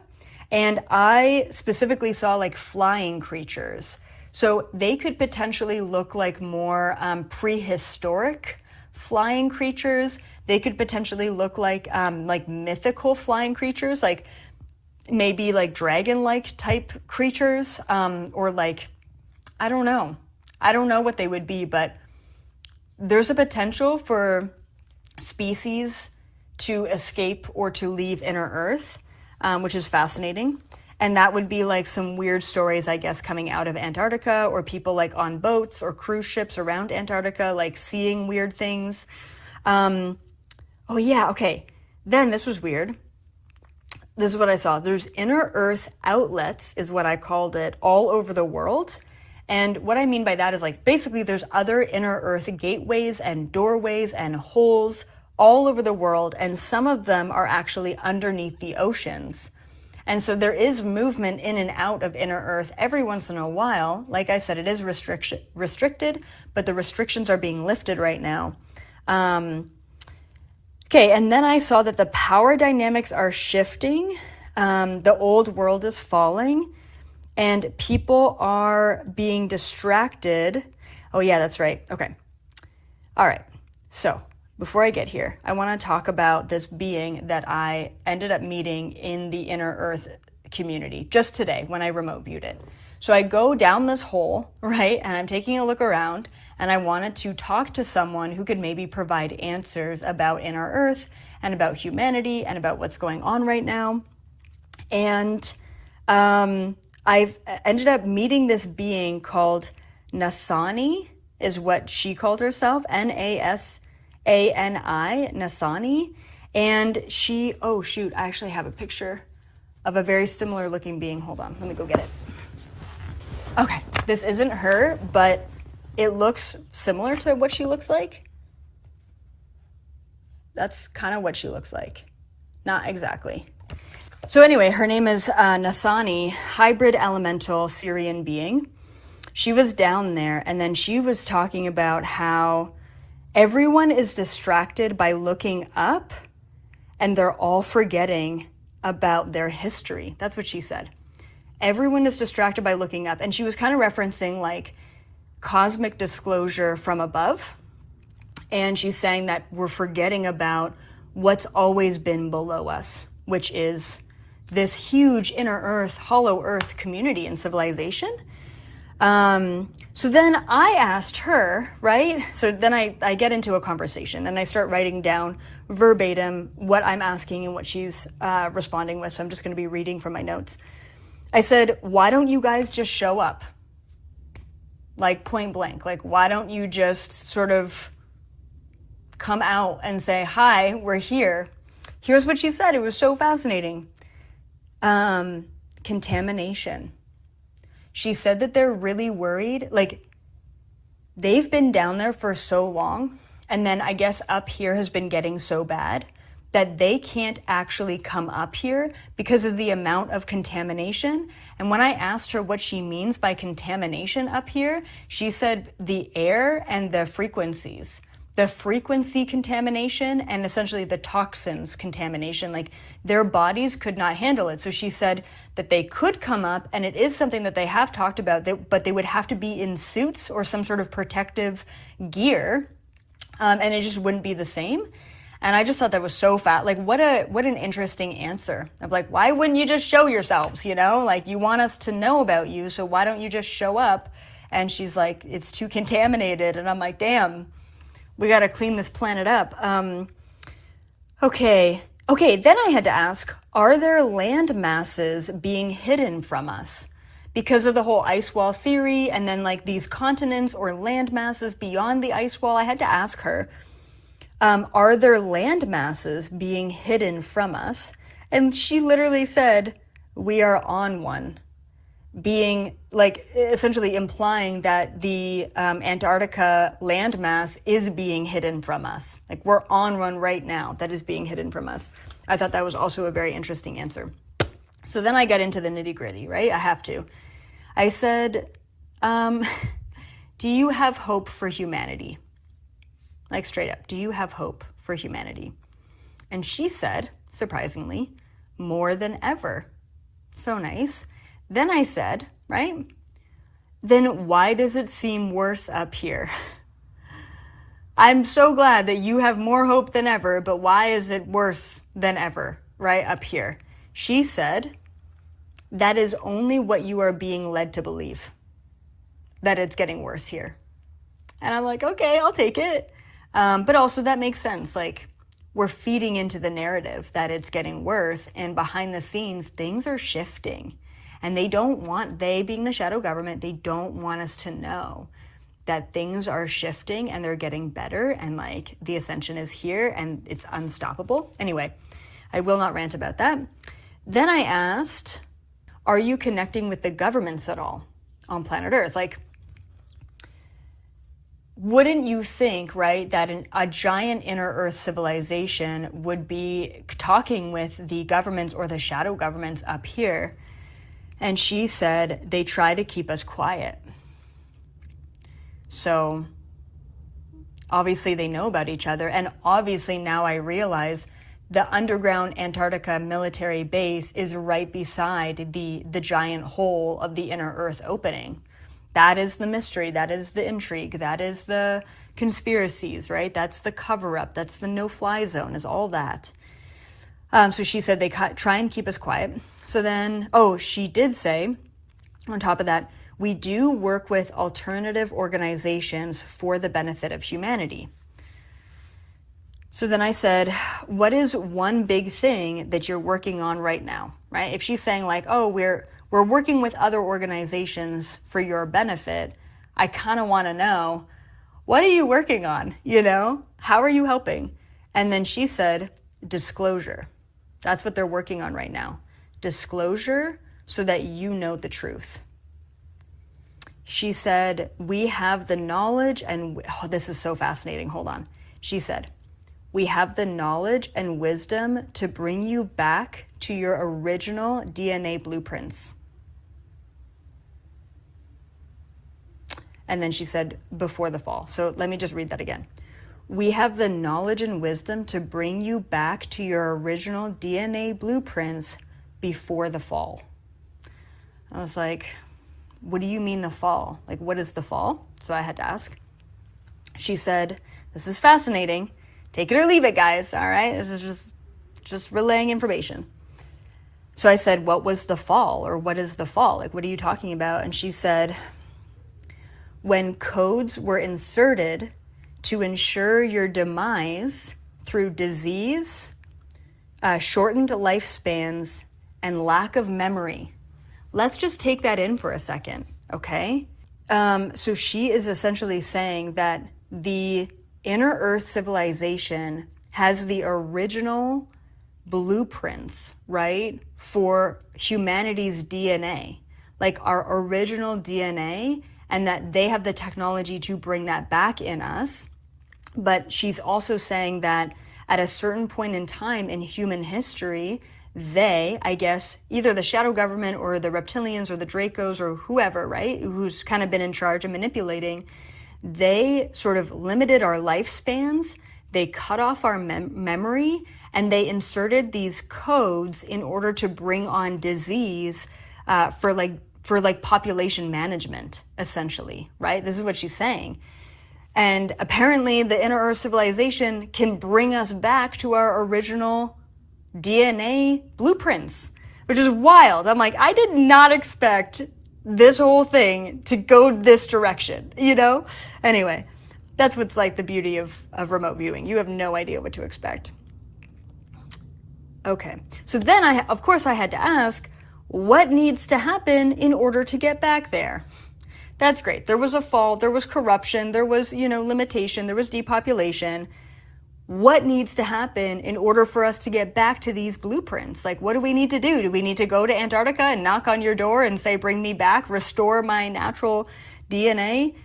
And I specifically saw like flying creatures. So they could potentially look like more prehistoric flying creatures. They could potentially look like mythical flying creatures, like maybe like dragon-like type creatures, or like, I don't know. I don't know what they would be, but there's a potential for species to escape or to leave inner Earth, which is fascinating. And that would be like some weird stories, I guess, coming out of Antarctica, or people like on boats or cruise ships around Antarctica, like seeing weird things. Then this was weird. This is what I saw. There's inner Earth outlets, is what I called it, all over the world. And what I mean by that is like, basically there's other inner Earth gateways and doorways and holes all over the world. And some of them are actually underneath the oceans. And so there is movement in and out of inner Earth every once in a while. Like I said, it is restricted, but the restrictions are being lifted right now. And then I saw that the power dynamics are shifting. The old world is falling, and people are being distracted. Oh yeah, that's right. Okay. All right. So before I get here, I want to talk about this being that I ended up meeting in the inner Earth community just today when I remote viewed it. So I go down this hole, right? And I'm taking a look around, and I wanted to talk to someone who could maybe provide answers about inner Earth and about humanity and about what's going on right now. And I've ended up meeting this being called Nasani, is what she called herself, Nasani, Nasani. And she, oh shoot, I actually have a picture of a very similar looking being. Hold on, let me go get it. Okay, this isn't her, but it looks similar to what she looks like. That's kind of what she looks like. Not exactly. So anyway, her name is Nasani, hybrid elemental Syrian being. She was down there, and then she was talking about how everyone is distracted by looking up, and they're all forgetting about their history. That's what she said. Everyone is distracted by looking up. And she was kind of referencing like cosmic disclosure from above. And she's saying that we're forgetting about what's always been below us, which is this huge inner earth, hollow earth community and civilization. So then I asked her, right? So then I get into a conversation and I start writing down verbatim what I'm asking and what she's responding with. So I'm just going to be reading from my notes. I said, why don't you guys just show up? Like point blank, like why don't you just sort of come out and say, hi, we're here. Here's what she said. It was so fascinating. Contamination. She said that they're really worried, like they've been down there for so long, and then I guess up here has been getting so bad that they can't actually come up here because of the amount of contamination. And when I asked her what she means by contamination up here, she said the air and the frequencies. The frequency contamination and essentially the toxins contamination, like their bodies could not handle it. So she said that they could come up, and it is something that they have talked about, but they would have to be in suits or some sort of protective gear, and it just wouldn't be the same. And I just thought that was so fat. Like, what an interesting answer of like, why wouldn't you just show yourselves, you know? Like, you want us to know about you, so why don't you just show up? And she's like, it's too contaminated. And I'm like, damn, we got to clean this planet up. Okay, then I had to ask, are there land masses being hidden from us? Because of the whole ice wall theory, and then like these continents or land masses beyond the ice wall, I had to ask her, are there land masses being hidden from us? And she literally said, we are on one. Being like essentially implying that the Antarctica landmass is being hidden from us. Like we're on one right now that is being hidden from us. I thought that was also a very interesting answer. So then I get into the nitty gritty, right? I have to. I said, do you have hope for humanity? Like straight up, do you have hope for humanity? And she said, surprisingly, more than ever. So nice. Then I said, right, then why does it seem worse up here? I'm so glad that you have more hope than ever, but why is it worse than ever, right, up here? She said, that is only what you are being led to believe, that it's getting worse here. And I'm like, okay, I'll take it. But also that makes sense. Like we're feeding into the narrative that it's getting worse, and behind the scenes, things are shifting. And they being the shadow government, they don't want us to know that things are shifting and they're getting better, and like the ascension is here and it's unstoppable. Anyway, I will not rant about that. Then I asked, are you connecting with the governments at all on planet Earth? Like, wouldn't you think, right, that a giant inner Earth civilization would be talking with the governments or the shadow governments up here? And she said, they try to keep us quiet. So obviously they know about each other. And obviously now I realize the underground Antarctica military base is right beside the giant hole of the inner Earth opening. That is the mystery. That is the intrigue. That is the conspiracies, right? That's the cover-up. That's the no-fly zone, is all that. So she said they try and keep us quiet. So then, she did say, on top of that, we do work with alternative organizations for the benefit of humanity. So then I said, what is one big thing that you're working on right now, right? If she's saying like, we're working with other organizations for your benefit, I kind of want to know, what are you working on? How are you helping? And then she said, disclosure. That's what they're working on right now. Disclosure so that you know the truth. She said, we have the knowledge and, this is so fascinating, hold on. She said, we have the knowledge and wisdom to bring you back to your original DNA blueprints. And then she said, before the fall. So let me just read that again. We have the knowledge and wisdom to bring you back to your original DNA blueprints before the fall. I was like, what do you mean the fall? Like, what is the fall? So I had to ask. She said, this is fascinating. Take it or leave it, guys, all right? This is just relaying information. So I said, what was the fall? Or what is the fall? Like, what are you talking about? And she said, when codes were inserted to ensure your demise through disease, shortened lifespans, and lack of memory. Let's just take that in for a second, okay? So she is essentially saying that the Inner Earth civilization has the original blueprints, right, for humanity's DNA, like our original DNA, and that they have the technology to bring that back in us. But she's also saying that at a certain point in time in human history, they, I guess, either the shadow government or the reptilians or the Dracos or whoever, right, who's kind of been in charge and manipulating, they sort of limited our lifespans, they cut off our memory, and they inserted these codes in order to bring on disease for population management, essentially, right? This is what she's saying. And apparently the Inner Earth civilization can bring us back to our original DNA blueprints, which is wild. I'm like, I did not expect this whole thing to go this direction, Anyway, that's what's like the beauty of remote viewing. You have no idea what to expect. Okay, so then I had to ask, what needs to happen in order to get back there? That's great. There was a fall, there was corruption, there was, limitation, there was depopulation. What needs to happen in order for us to get back to these blueprints? Like, what do we need to do? Do we need to go to Antarctica and knock on your door and say, bring me back, restore my natural DNA?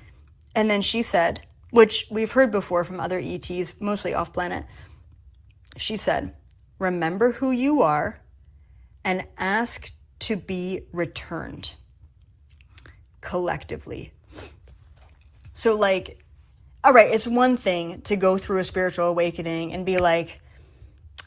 And then she said, which we've heard before from other ETs, mostly off planet, she said, remember who you are and ask to be returned collectively. So like, all right, it's one thing to go through a spiritual awakening and be like,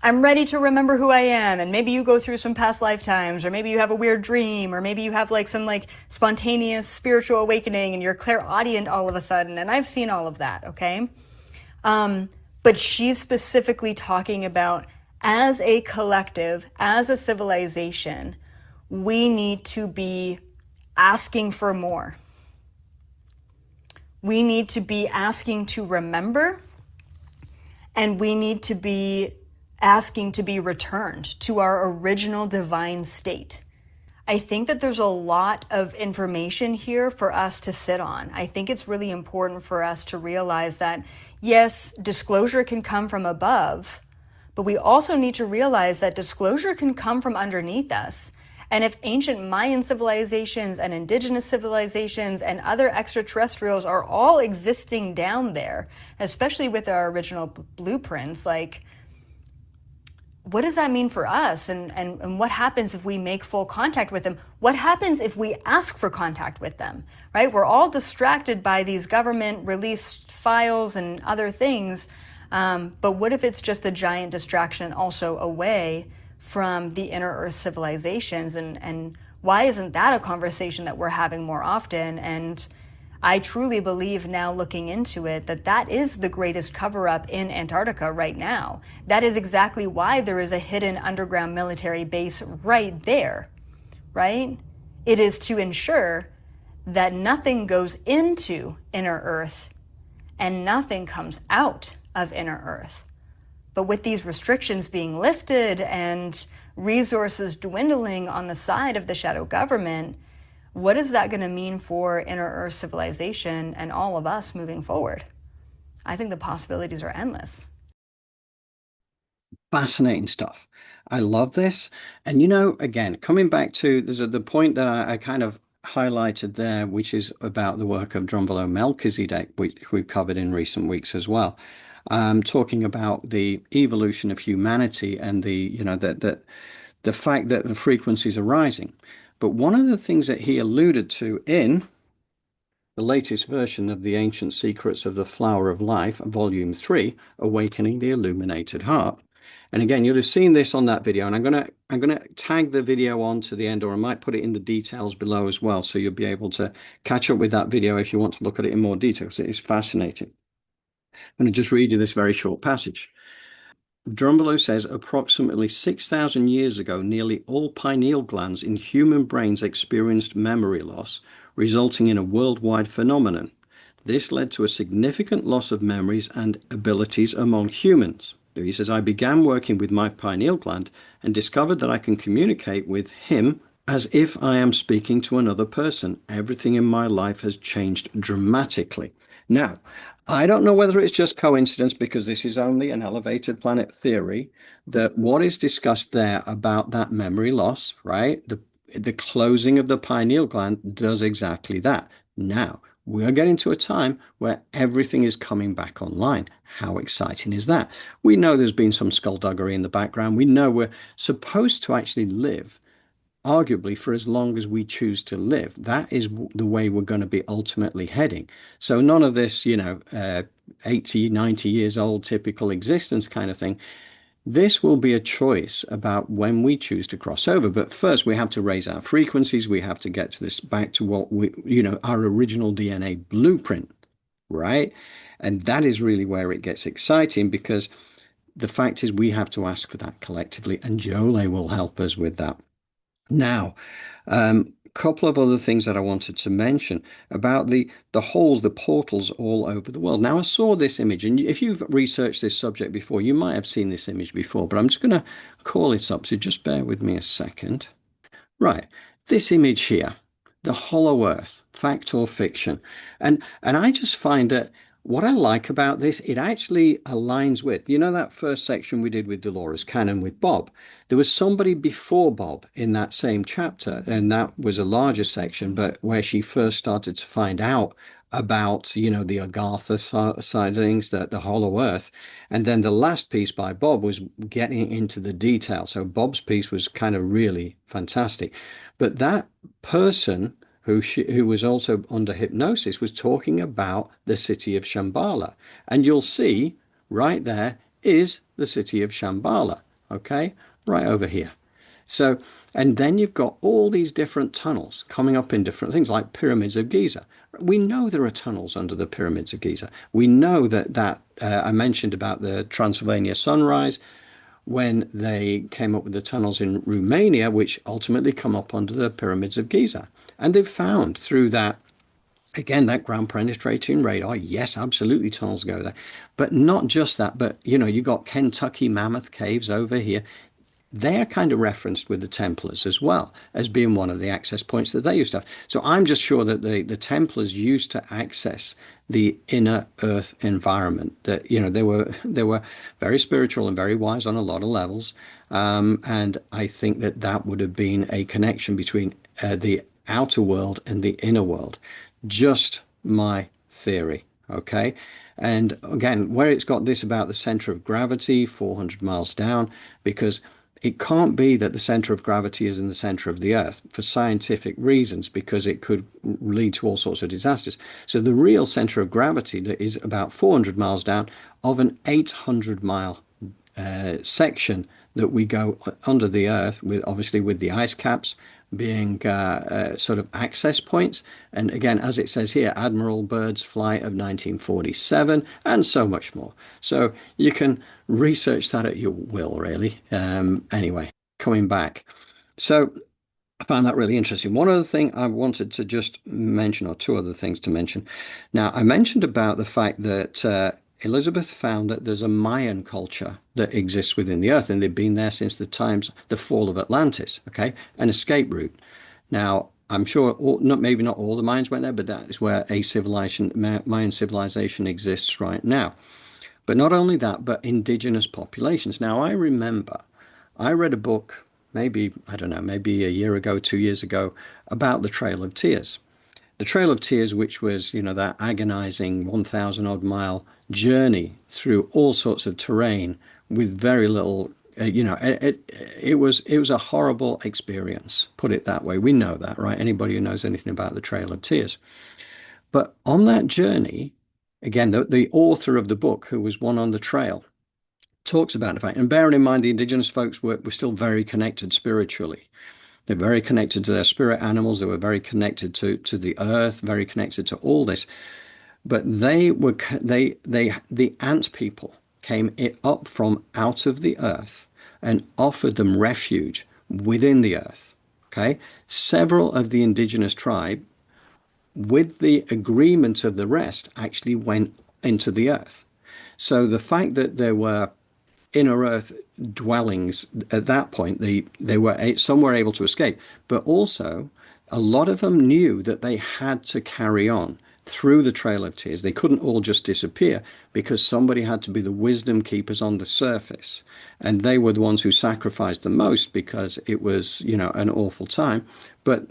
I'm ready to remember who I am. And maybe you go through some past lifetimes, or maybe you have a weird dream, or maybe you have like some like spontaneous spiritual awakening and you're clairaudient all of a sudden. And I've seen all of that, okay? But she's specifically talking about, as a collective, as a civilization, we need to be asking for more. We need to be asking to remember, and we need to be asking to be returned to our original divine state. I think that there's a lot of information here for us to sit on. I think it's really important for us to realize that, yes, disclosure can come from above, but we also need to realize that disclosure can come from underneath us. And if ancient Mayan civilizations and indigenous civilizations and other extraterrestrials are all existing down there, especially with our original blueprints, like, what does that mean for us? And what happens if we make full contact with them? What happens if we ask for contact with them, right? We're all distracted by these government released files and other things. But what if it's just a giant distraction also away from the inner Earth civilizations, and why isn't that a conversation that we're having more often? And I truly believe now, looking into it, that that is the greatest cover-up in Antarctica right now. That is exactly why there is a hidden underground military base right there, right? It is to ensure that nothing goes into inner Earth and nothing comes out of inner Earth. But with these restrictions being lifted and resources dwindling on the side of the shadow government, what is that going to mean for inner Earth civilization and all of us moving forward? I think the possibilities are endless. Fascinating stuff. I love this. And again, coming back to the point that I kind of highlighted there, which is about the work of Drunvalo Melchizedek, which we've covered in recent weeks as well. Talking about the evolution of humanity and the fact that the frequencies are rising. But one of the things that he alluded to in the latest version of The Ancient Secrets of the Flower of Life, Volume 3, Awakening the Illuminated Heart. And again, you'll have seen this on that video, and I'm gonna tag the video on to the end, or I might put it in the details below as well, so you'll be able to catch up with that video if you want to look at it in more detail, because it is fascinating. I'm going to just read you this very short passage. Drunvalo says approximately 6,000 years ago, nearly all pineal glands in human brains experienced memory loss, resulting in a worldwide phenomenon. This led to a significant loss of memories and abilities among humans. He says, I began working with my pineal gland and discovered that I can communicate with him as if I am speaking to another person. Everything in my life has changed dramatically. Now, I don't know whether it's just coincidence, because this is only an elevated planet theory, that what is discussed there about that memory loss, right? The closing of the pineal gland does exactly that. Now, we're getting to a time where everything is coming back online. How exciting is that? We know there's been some skullduggery in the background. We know we're supposed to actually live arguably for as long as we choose to live. That is the way we're going to be ultimately heading. So none of this, 80, 90 years old typical existence kind of thing. This will be a choice about when we choose to cross over. But first, we have to raise our frequencies. We have to get to this back to what our original DNA blueprint, right? And that is really where it gets exciting, because the fact is we have to ask for that collectively, and Jole will help us with that. Now, a couple of other things that I wanted to mention about the holes, the portals all over the world. Now, I saw this image, and if you've researched this subject before, you might have seen this image before, but I'm just going to call it up, so just bear with me a second. Right, this image here, the hollow earth, fact or fiction. And I just find that what I like about this, it actually aligns with, that first section we did with Dolores Cannon with Bob. There was somebody before Bob in that same chapter, and that was a larger section, but where she first started to find out about, the Agartha side of things, the hollow earth. And then the last piece by Bob was getting into the detail. So Bob's piece was kind of really fantastic. But that person who was also under hypnosis was talking about the city of Shambhala. And you'll see right there is the city of Shambhala, okay? Right over here. So, and then you've got all these different tunnels coming up in different things, like pyramids of Giza. We know there are tunnels under the pyramids of Giza. We know that I mentioned about the Transylvania sunrise, when they came up with the tunnels in Romania, which ultimately come up under the pyramids of Giza. And they've found through that, again, that ground penetrating radar, yes, absolutely, tunnels go there. But not just that, but, you got Kentucky Mammoth Caves over here. They're kind of referenced with the Templars as well as being one of the access points that they used to have. So I'm just sure that the Templars used to access the inner earth environment. That they were very spiritual and very wise on a lot of levels. And I think that would have been a connection between the outer world and the inner world. Just my theory, okay? And again, where it's got this about the center of gravity, 400 miles down, because it can't be that the center of gravity is in the center of the earth for scientific reasons, because it could lead to all sorts of disasters. So the real center of gravity that is about 400 miles down of an 800-mile section that we go under the earth with, obviously with the ice caps, being sort of access points. And again, as it says here, Admiral Byrd's flight of 1947, and so much more. So you can research that at your will, really. Anyway, coming back. So I found that really interesting. One other thing I wanted to just mention, or two other things to mention. Now, I mentioned about the fact that Elizabeth found that there's a Mayan culture that exists within the Earth, and they've been there since the fall of Atlantis, okay? An escape route. Now, I'm sure maybe not all the Mayans went there, but that is where a civilization, Mayan civilization exists right now. But not only that, but indigenous populations. Now, I remember I read a book, maybe, I don't know, maybe a year ago, 2 years ago, about the Trail of Tears. The Trail of Tears, which was, that agonizing 1,000 odd mile journey through all sorts of terrain with very little, it was a horrible experience, put it that way. We know that, right? Anybody who knows anything about the Trail of Tears. But on that journey, again, the author of the book, who was one on the trail, talks about the fact, and bearing in mind the indigenous folks were still very connected spiritually. They're very connected to their spirit animals. They were very connected to the earth, very connected to all this. But the ant people came up from out of the earth and offered them refuge within the earth. Okay, several of the indigenous tribe, with the agreement of the rest, actually went into the earth. So the fact that there were inner earth dwellings at that point, some were able to escape, but also a lot of them knew that they had to carry on through the Trail of Tears. They couldn't all just disappear, because somebody had to be the wisdom keepers on the surface, and they were the ones who sacrificed the most, because it was an awful time. But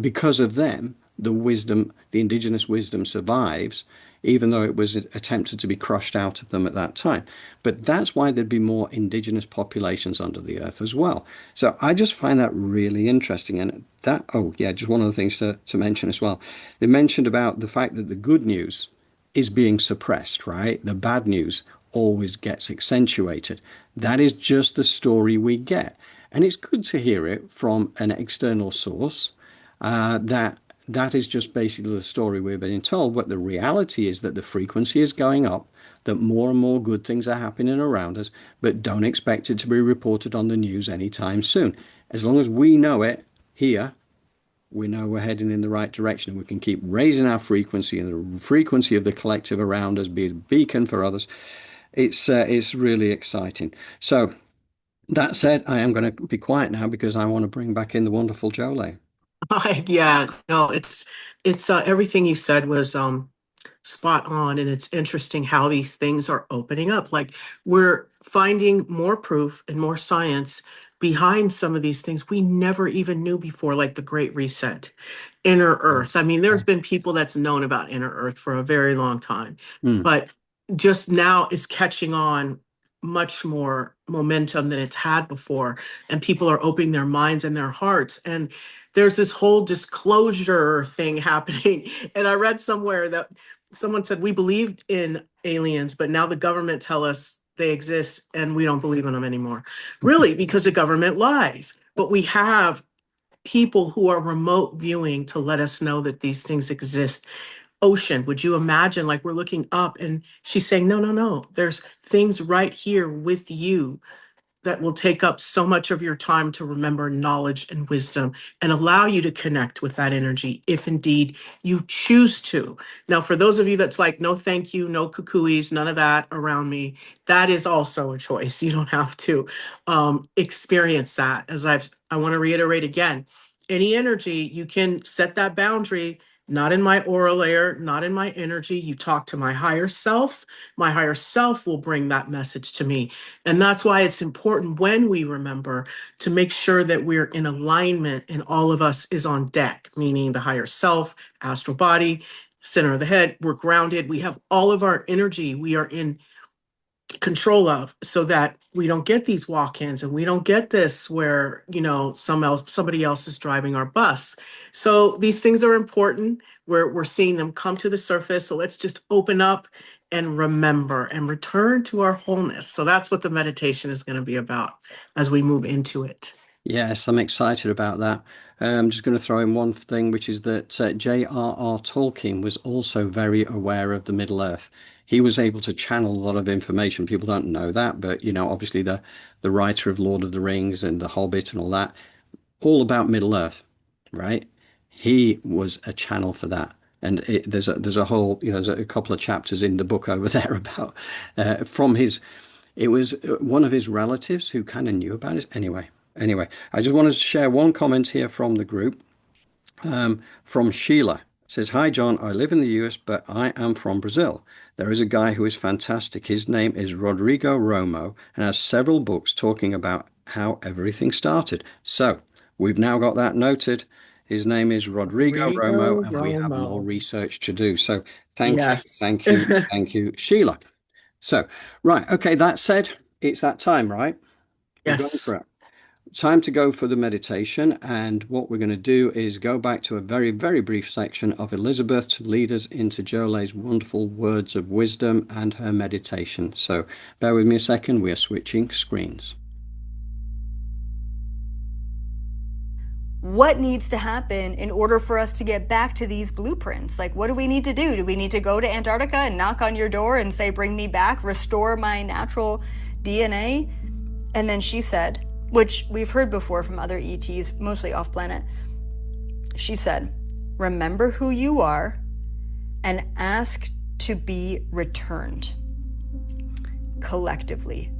because of them, the indigenous wisdom survives, even though it was attempted to be crushed out of them at that time. But that's why there'd be more indigenous populations under the earth as well. So I just find that really interesting. And just one of the things to mention as well. They mentioned about the fact that the good news is being suppressed, right? The bad news always gets accentuated. That is just the story we get. And it's good to hear it from an external source, that is just basically the story we're being told. But the reality is that the frequency is going up, that more and more good things are happening around us, but don't expect it to be reported on the news anytime soon. As long as we know it here, we know we're heading in the right direction, and we can keep raising our frequency, and the frequency of the collective around us, be a beacon for others. It's really exciting. So that said, I am going to be quiet now, because I want to bring back in the wonderful Jolé. Yeah, no, it's everything you said was spot on, and it's interesting how these things are opening up. Like, we're finding more proof and more science behind some of these things we never even knew before, like the Great Reset, inner Earth. I mean, there's been people that's known about inner Earth for a very long time, but just now it's catching on much more momentum than it's had before, and people are opening their minds and their hearts, and there's this whole disclosure thing happening. And I read somewhere that someone said, we believed in aliens, but now the government tell us they exist and we don't believe in them anymore. Really, because the government lies. But we have people who are remote viewing to let us know that these things exist. Ocean, would you imagine, like, we're looking up and she's saying, no, no, no, there's things right here with you that will take up so much of your time to remember knowledge and wisdom, and allow you to connect with that energy if indeed you choose to. Now, for those of you that's like, no, thank you, no cuckooies, none of that around me, that is also a choice. You don't have to experience that. I want to reiterate again, any energy, you can set that boundary. Not in my aura layer, not in my energy. You talk to my higher self. My higher self will bring that message to me. And that's why it's important, when we remember, to make sure that we're in alignment and all of us is on deck, meaning the higher self, astral body, center of the head, we're grounded. We have all of our energy we are in control of, so that we don't get these walk-ins, and we don't get this where somebody else is driving our bus. So these things are important. We're seeing them come to the surface. So let's just open up and remember and return to our wholeness. So that's what the meditation is going to be about as we move into it. Yes, I'm excited about that. I'm just going to throw in one thing, which is that J.R.R. Tolkien was also very aware of the Middle Earth. He was able to channel a lot of information. People don't know that, but obviously the writer of Lord of the Rings and The Hobbit and all that, all about Middle Earth, right? He was a channel for that. And there's a whole, there's a couple of chapters in the book over there about from his it was one of his relatives who kind of knew about it. Anyway, I just wanted to share one comment here from the group. From Sheila. It says, "Hi John, I live in the US, but I am from Brazil. There is a guy who is fantastic. His name is Rodrigo Romo and has several books talking about how everything started." So we've now got that noted. His name is Rodrigo Romo, Rigo and we have more Romo. research to do. So Yes. thank you, Sheila. So, right, okay, that said, it's that time, right? We're going Yes. for it. Time to go for the meditation. And what we're going to do is go back to a very, very brief section of Elizabeth to lead us into Jolé's wonderful words of wisdom and her meditation. So bear with me a second. We are switching screens. What needs to happen in order for us to get back to these blueprints? Like, what do we need to do? Do we need to go to Antarctica and knock on your door and say, bring me back, restore my natural DNA? And then she said, which we've heard before from other ETs, mostly off planet, she said, remember who you are and ask to be returned collectively.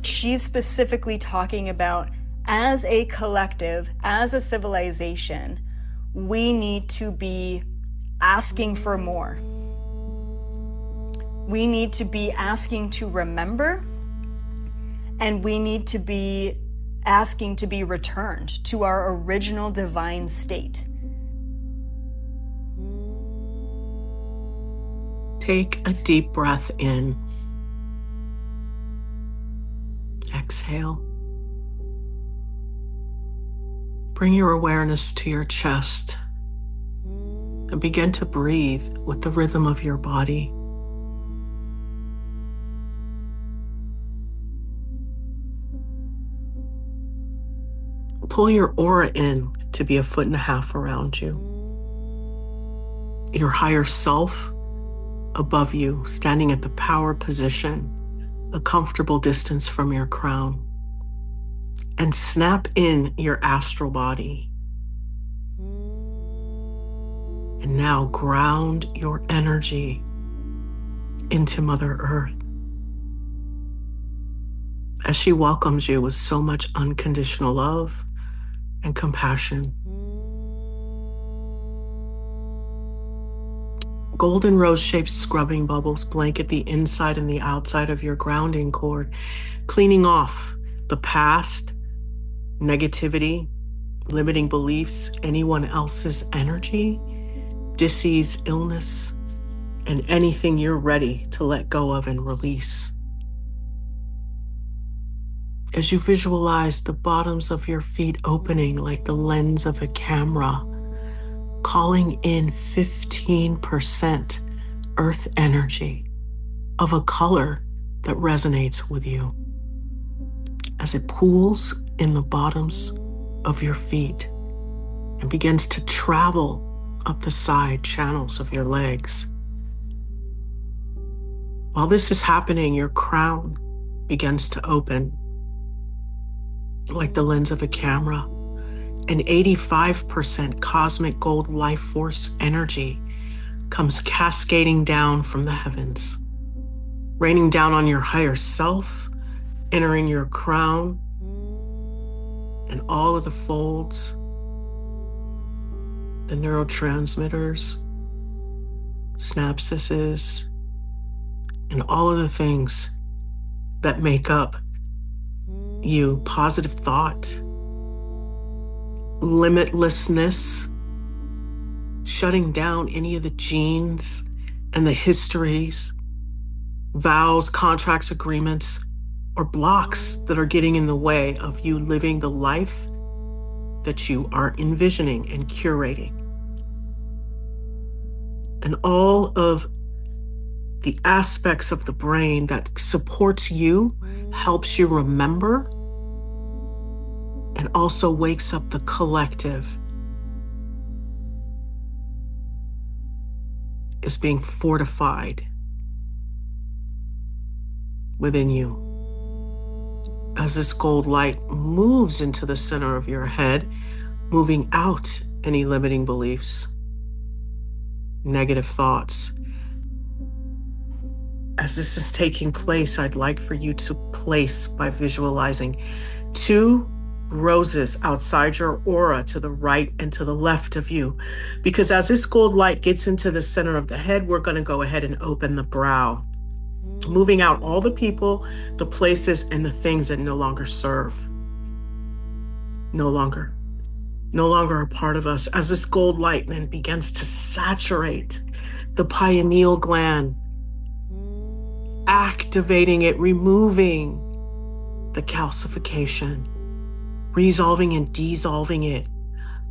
She's specifically talking about, as a collective, as a civilization, we need to be asking for more. We need to be asking to remember, and we need to be asking to be returned to our original divine state. Take a deep breath in. Exhale. Bring your awareness to your chest and begin to breathe with the rhythm of your body. Pull your aura in to be 1.5 feet around you. Your higher self above you, standing at the power position, a comfortable distance from your crown. And snap in your astral body. And now ground your energy into Mother Earth as she welcomes you with so much unconditional love and compassion. Golden rose-shaped scrubbing bubbles blanket the inside and the outside of your grounding cord, cleaning off the past, negativity, limiting beliefs, anyone else's energy, disease, illness, and anything you're ready to let go of and release. As you visualize the bottoms of your feet opening like the lens of a camera, calling in 15% earth energy of a color that resonates with you as it pools in the bottoms of your feet and begins to travel up the side channels of your legs. While this is happening, your crown begins to open like the lens of a camera, and 85% cosmic gold life force energy comes cascading down from the heavens, raining down on your higher self, entering your crown, and all of the folds, the neurotransmitters, synapses, and all of the things that make up you. Positive thought, limitlessness, shutting down any of the genes and the histories, vows, contracts, agreements, or blocks that are getting in the way of you living the life that you are envisioning and curating. And all of the aspects of the brain that supports you, helps you remember, and also wakes up the collective, is being fortified within you. As this gold light moves into the center of your head, moving out any limiting beliefs, negative thoughts. As this is taking place, I'd like for you to place, by visualizing, 2 roses outside your aura to the right and to the left of you. Because as this gold light gets into the center of the head, we're going to go ahead and open the brow, moving out all the people, the places, and the things that no longer serve. No longer a part of us. As this gold light then begins to saturate the pineal gland, activating it, removing the calcification, resolving and dissolving it.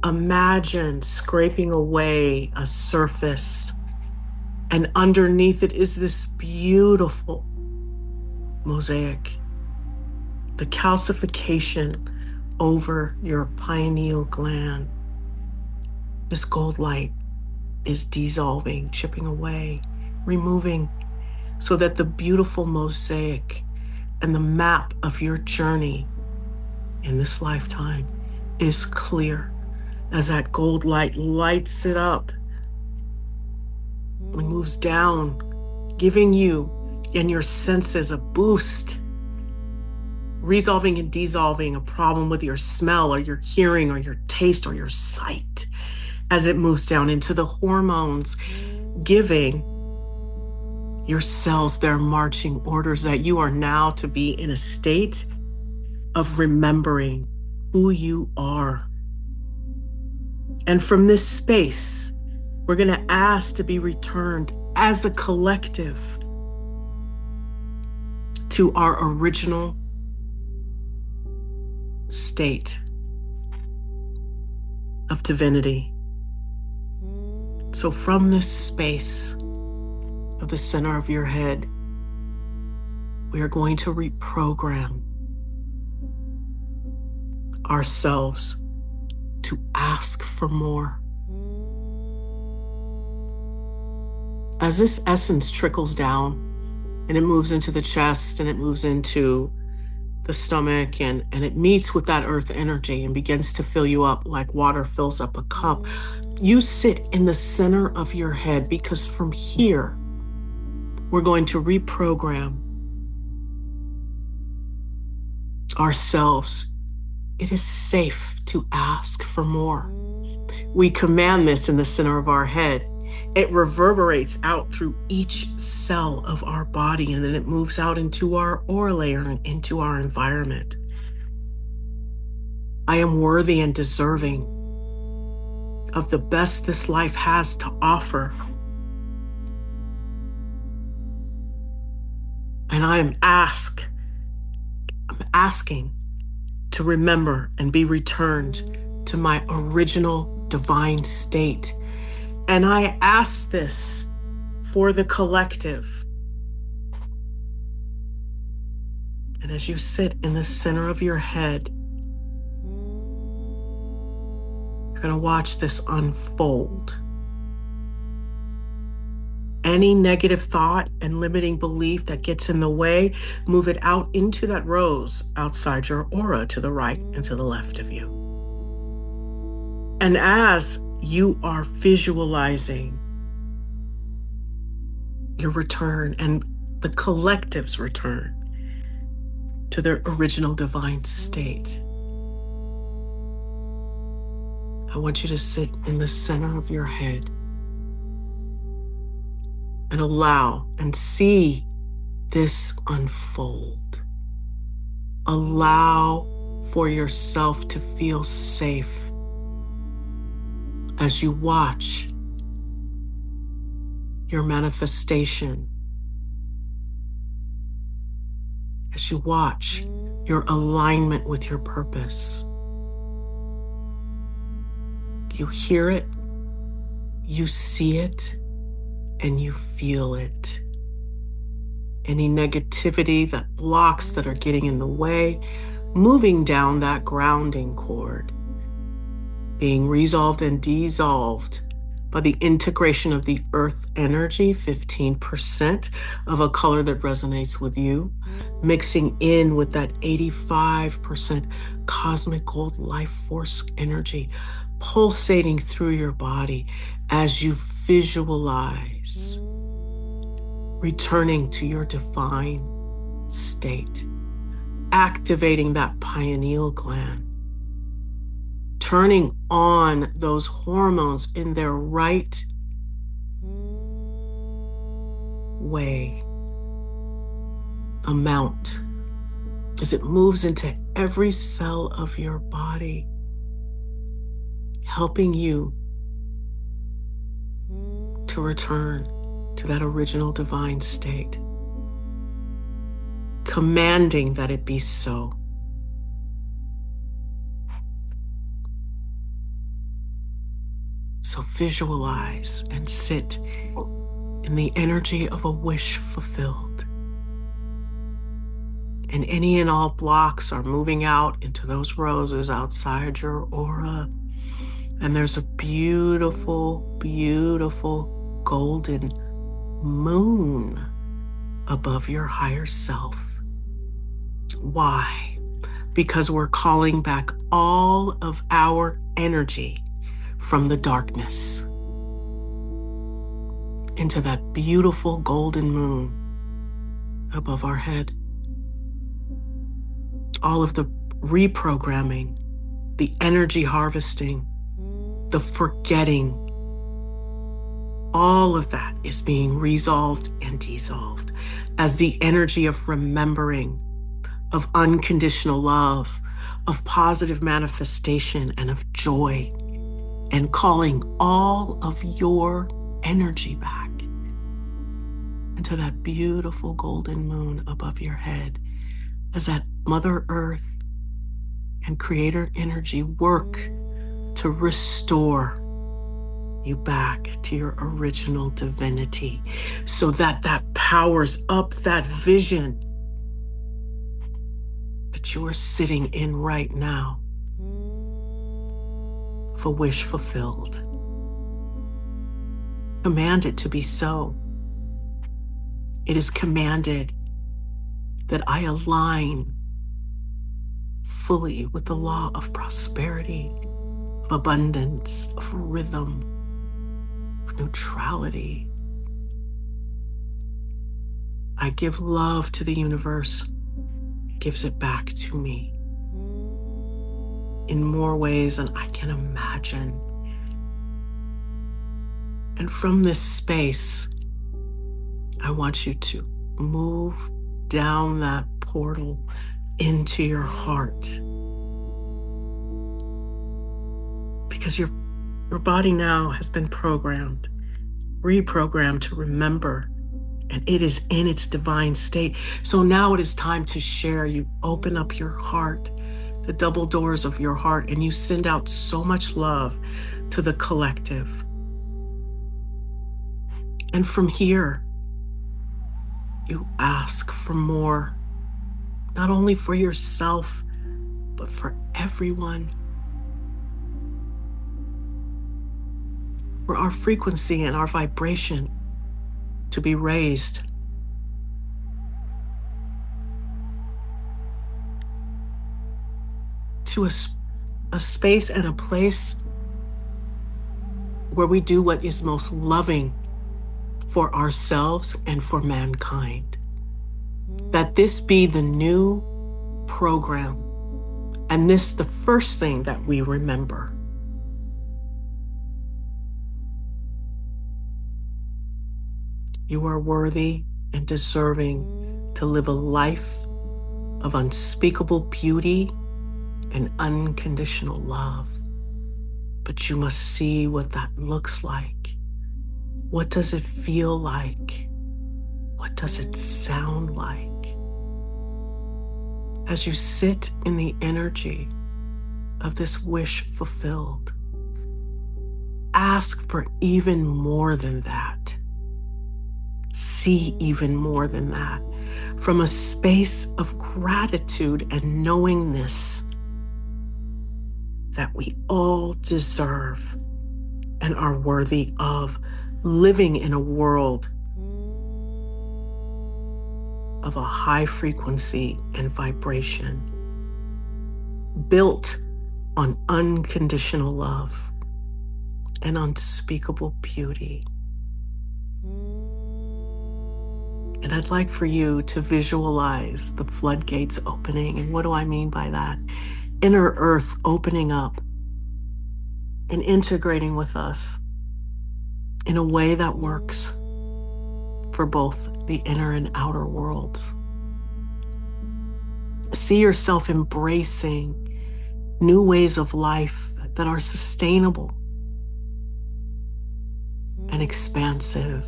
Imagine scraping away a surface, and underneath it is this beautiful mosaic. The calcification over your pineal gland. This gold light is dissolving, chipping away, removing, so that the beautiful mosaic and the map of your journey in this lifetime is clear, as that gold light lights it up and moves down, giving you and your senses a boost, resolving and dissolving a problem with your smell or your hearing or your taste or your sight, as it moves down into the hormones, giving your cells their marching orders that you are now to be in a state of remembering who you are. And from this space, we're going to ask to be returned as a collective to our original state of divinity. So from this space of the center of your head, we are going to reprogram ourselves to ask for more. As this essence trickles down and it moves into the chest and it moves into the stomach and it meets with that earth energy and begins to fill you up like water fills up a cup, you sit in the center of your head, because from here, we're going to reprogram ourselves. It is safe to ask for more. We command this in the center of our head. It reverberates out through each cell of our body, and then it moves out into our aura layer and into our environment. I am worthy and deserving of the best this life has to offer. And I'm asking to remember and be returned to my original divine state. And I ask this for the collective. And as you sit in the center of your head, you're going to watch this unfold. Any negative thought and limiting belief that gets in the way, move it out into that rose outside your aura to the right and to the left of you. And as you are visualizing your return and the collective's return to their original divine state, I want you to sit in the center of your head and allow and see this unfold. Allow for yourself to feel safe as you watch your manifestation, as you watch your alignment with your purpose. You hear it, you see it, and you feel it. Any negativity that blocks, that are getting in the way, moving down that grounding cord, being resolved and dissolved by the integration of the earth energy, 15% of a color that resonates with you, mixing in with that 85% cosmic gold life force energy, pulsating through your body as you visualize returning to your divine state, activating that pineal gland, turning on those hormones in their right way, amount, as it moves into every cell of your body, helping you to return to that original divine state, commanding that it be so. So visualize and sit in the energy of a wish fulfilled. And any and all blocks are moving out into those roses outside your aura. And there's a beautiful, beautiful golden moon above your higher self. Why? Because we're calling back all of our energy from the darkness into that beautiful golden moon above our head. All of the reprogramming, the energy harvesting, the forgetting, all of that is being resolved and dissolved as the energy of remembering, of unconditional love, of positive manifestation, and of joy, and calling all of your energy back into that beautiful golden moon above your head as that Mother Earth and Creator energy work to restore you back to your original divinity, so that that powers up that vision that you are sitting in right now of a wish fulfilled. Command it to be so. It is commanded that I align fully with the law of prosperity, of abundance, of rhythm, of neutrality. I give love to the universe, gives it back to me in more ways than I can imagine. And from this space, I want you to move down that portal into your heart, because your body now has been reprogrammed to remember, and it is in its divine state. So now it is time to share. You open up your heart, the double doors of your heart, and you send out so much love to the collective. And from here, you ask for more, not only for yourself, but for everyone. For our frequency and our vibration to be raised. To a space and a place where we do what is most loving for ourselves and for mankind. That this be the new program, and this the first thing that we remember. You are worthy and deserving to live a life of unspeakable beauty and unconditional love. But you must see what that looks like. What does it feel like? What does it sound like? As you sit in the energy of this wish fulfilled, ask for even more than that. See even more than that. from a space of gratitude and knowingness that we all deserve and are worthy of living in a world of a high frequency and vibration, built on unconditional love and unspeakable beauty. And I'd like for you to visualize the floodgates opening. And what do I mean by that? Inner Earth opening up and integrating with us in a way that works for both the inner and outer worlds. See yourself embracing new ways of life that are sustainable and expansive.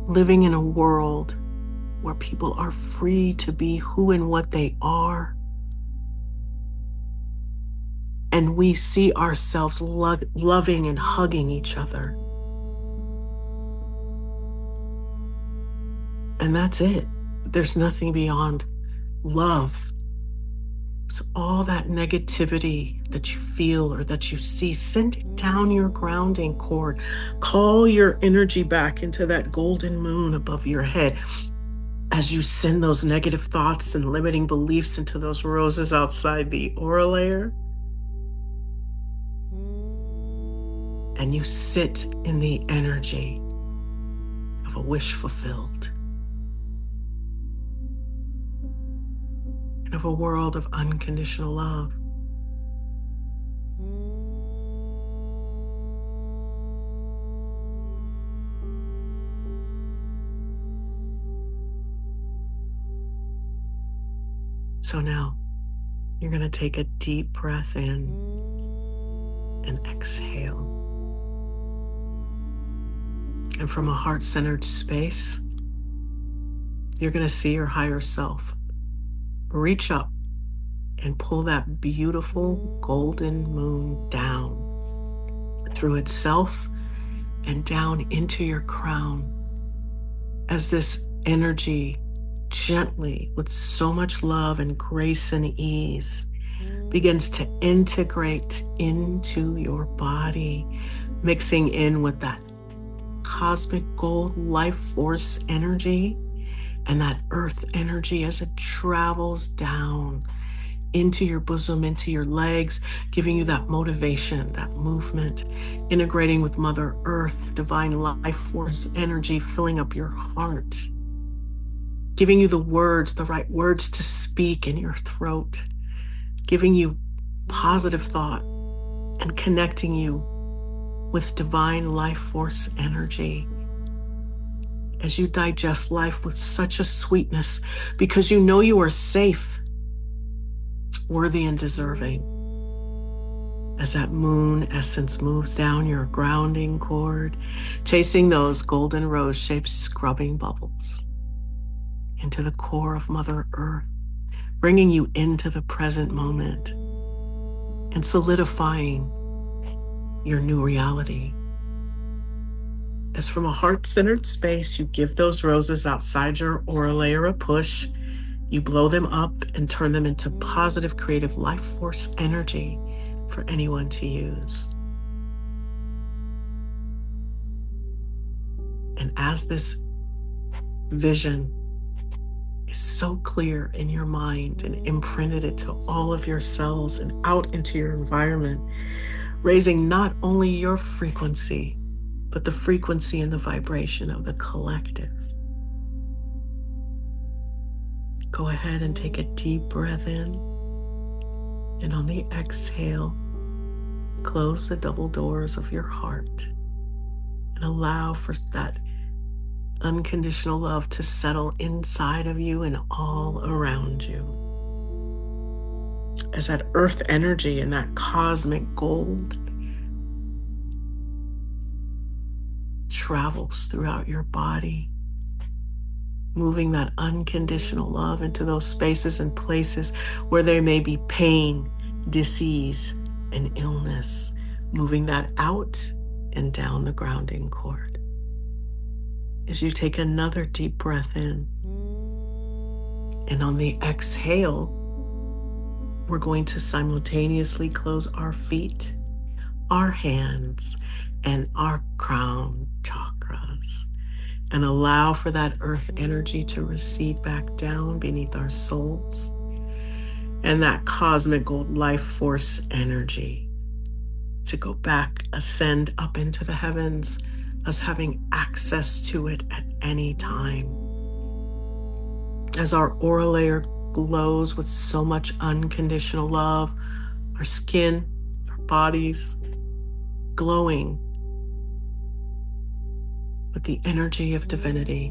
Living in a world where people are free to be who and what they are. And we see ourselves loving and hugging each other. And that's it. There's nothing beyond love. So all that negativity that you feel or that you see, send it down your grounding cord. Call your energy back into that golden moon above your head as you send those negative thoughts and limiting beliefs into those roses outside the aura layer. And you sit in the energy of a wish fulfilled, and of a world of unconditional love. So now you're going to take a deep breath in and exhale. And from a heart-centered space, you're going to see your higher self. Reach up and pull that beautiful golden moon down through itself and down into your crown, as this energy gently, with so much love and grace and ease, begins to integrate into your body, mixing in with that cosmic gold life force energy and that earth energy as it travels down into your bosom, into your legs, giving you that motivation, that movement, integrating with Mother Earth, divine life force energy, filling up your heart, giving you the words, the right words to speak in your throat, giving you positive thought and connecting you with divine life force energy as you digest life with such a sweetness, because you know you are safe, worthy, and deserving. As that moon essence moves down your grounding cord, chasing those golden rose-shaped scrubbing bubbles into the core of Mother Earth, bringing you into the present moment and solidifying your new reality. As from a heart-centered space, you give those roses outside your aura layer a push. You blow them up and turn them into positive, creative life force energy for anyone to use. And as this vision is so clear in your mind and imprinted it to all of your cells and out into your environment, raising not only your frequency, but the frequency and the vibration of the collective. Go ahead and take a deep breath in. And on the exhale, close the double doors of your heart and allow for that unconditional love to settle inside of you and all around you. As that earth energy and that cosmic gold travels throughout your body, moving that unconditional love into those spaces and places where there may be pain, disease, and illness, moving that out and down the grounding cord. as you take another deep breath in. And on the exhale, we're going to simultaneously close our feet, our hands, and our crown chakras, and allow for that earth energy to recede back down beneath our soles, and that cosmic gold life force energy to go back, ascend up into the heavens, us having access to it at any time. As our aura layer glows with so much unconditional love, our skin, our bodies glowing with the energy of divinity.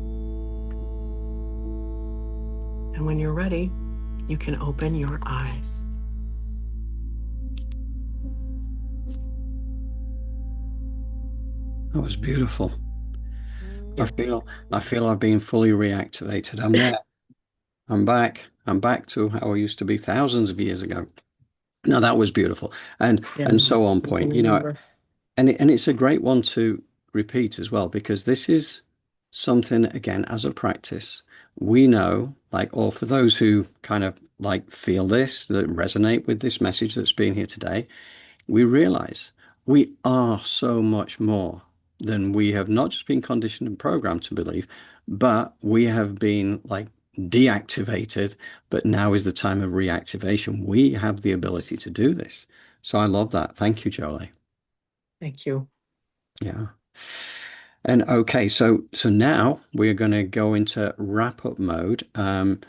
And when you're ready, you can open your eyes. That was beautiful. I feel I've been fully reactivated. I'm there. I'm back. I'm back to how I used to be thousands of years ago. No, that was beautiful. And so Yes, on good to point. remember. And it's a great one to repeat as well, because this is something, again, as a practice, we know, like, or for those who kind of like feel this, that resonate with this message that's been here today, we realize we are so much more than we have not just been conditioned and programmed to believe, but we have been like deactivated. But now is the time of reactivation. We have the ability to do this. So I love that. Thank you, Jolé. Thank you. Yeah. And okay, so now we're going to go into wrap up mode. And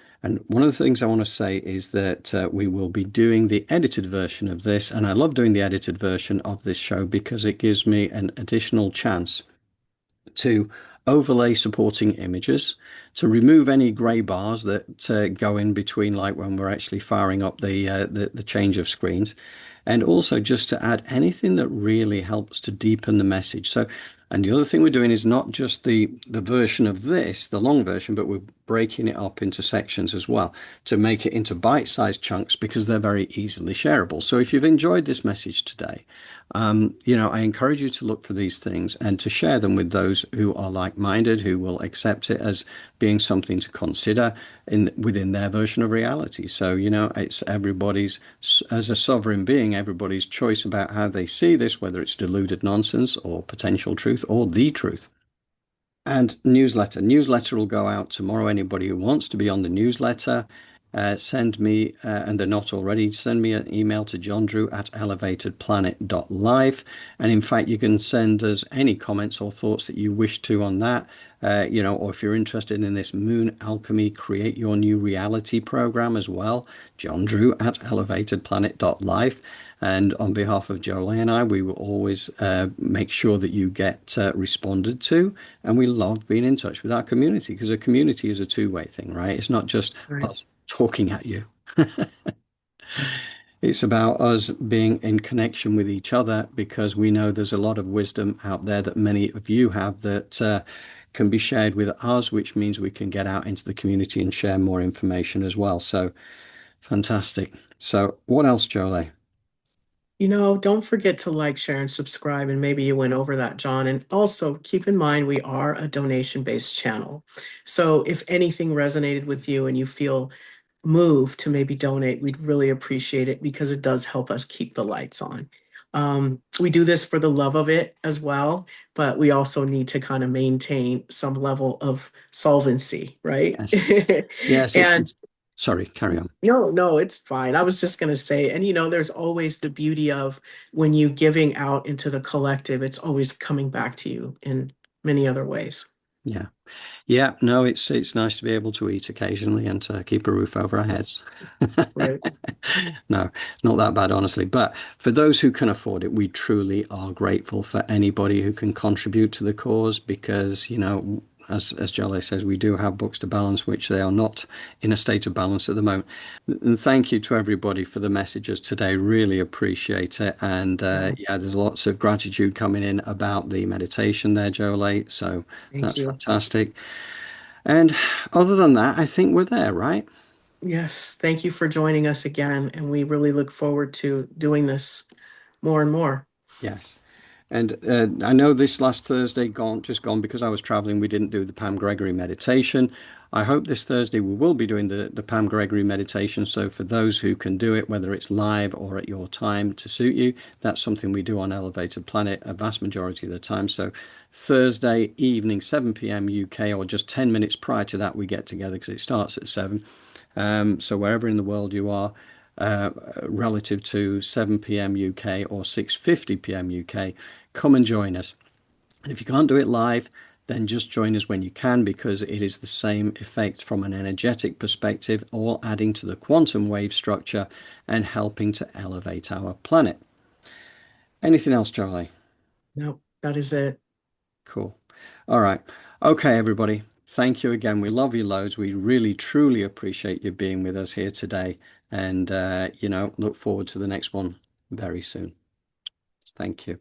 one of the things I want to say is that we will be doing the edited version of this, and I love doing the edited version of this show because it gives me an additional chance to overlay supporting images, to remove any grey bars that go in between, like when we're actually firing up the change of screens, and also just to add anything that really helps to deepen the message. So, and the other thing we're doing is not just the version of this, the long version, but we're breaking it up into sections as well to make it into bite-sized chunks because they're very easily shareable. So if you've enjoyed this message today, I encourage you to look for these things and to share them with those who are like-minded, who will accept it as being something to consider within their version of reality. So, it's everybody's, as a sovereign being, everybody's choice about how they see this, whether it's deluded nonsense or potential truth or the truth. And newsletter will go out tomorrow. Anybody who wants to be on the newsletter, send me, and they're not already, send me an email to johndrew@elevatedplanet.live. And in fact, you can send us any comments or thoughts that you wish to on that. Or if you're interested in this Moon Alchemy Create Your New Reality program as well, johndrew@elevatedplanet.live. And on behalf of Jolé and I, we will always make sure that you get responded to. And we love being in touch with our community because a community is a two-way thing, right? It's not just Right. us talking at you. It's about us being in connection with each other because we know there's a lot of wisdom out there that many of you have that can be shared with us, which means we can get out into the community and share more information as well. So fantastic. So what else, Jolé? Don't forget to like, share, and subscribe. And maybe you went over that, John. And also keep in mind, we are a donation-based channel. So if anything resonated with you and you feel moved to maybe donate, we'd really appreciate it because it does help us keep the lights on. We do this for the love of it as well, but we also need to kind of maintain some level of solvency, right? Yes. Yes, And sorry, carry on. no, it's fine. I was just going to say, and there's always the beauty of when you giving out into the collective, it's always coming back to you in many other ways. Yeah. Yeah, no, it's nice to be able to eat occasionally and to keep a roof over our heads. Right. No, not that bad, honestly. But for those who can afford it, we truly are grateful for anybody who can contribute to the cause because, as Jolé says, we do have books to balance, which they are not in a state of balance at the moment. And thank you to everybody for the messages today. Really appreciate it. And there's lots of gratitude coming in about the meditation there, Jolé. So Thank that's you. fantastic. And other than that, I think we're there, right? Yes, thank you for joining us again, and we really look forward to doing this more and more. Yes. And I know this last Thursday just gone because I was traveling, we didn't do the Pam Gregory meditation. I hope this Thursday we will be doing the Pam Gregory meditation. So for those who can do it, whether it's live or at your time to suit you, that's something we do on Elevated Planet a vast majority of the time. So Thursday evening, 7 p.m. UK, or just 10 minutes prior to that, we get together because it starts at 7. So wherever in the world you are, relative to 7 p.m. UK or 6:50 p.m. UK, come and join us. And if you can't do it live, then just join us when you can, because it is the same effect from an energetic perspective, all adding to the quantum wave structure and helping to elevate our planet. Anything else, Charlie? No, that is it. Cool. All right. Okay, everybody. Thank you again. We love you loads. We really, truly appreciate you being with us here today. And, look forward to the next one very soon. Thank you.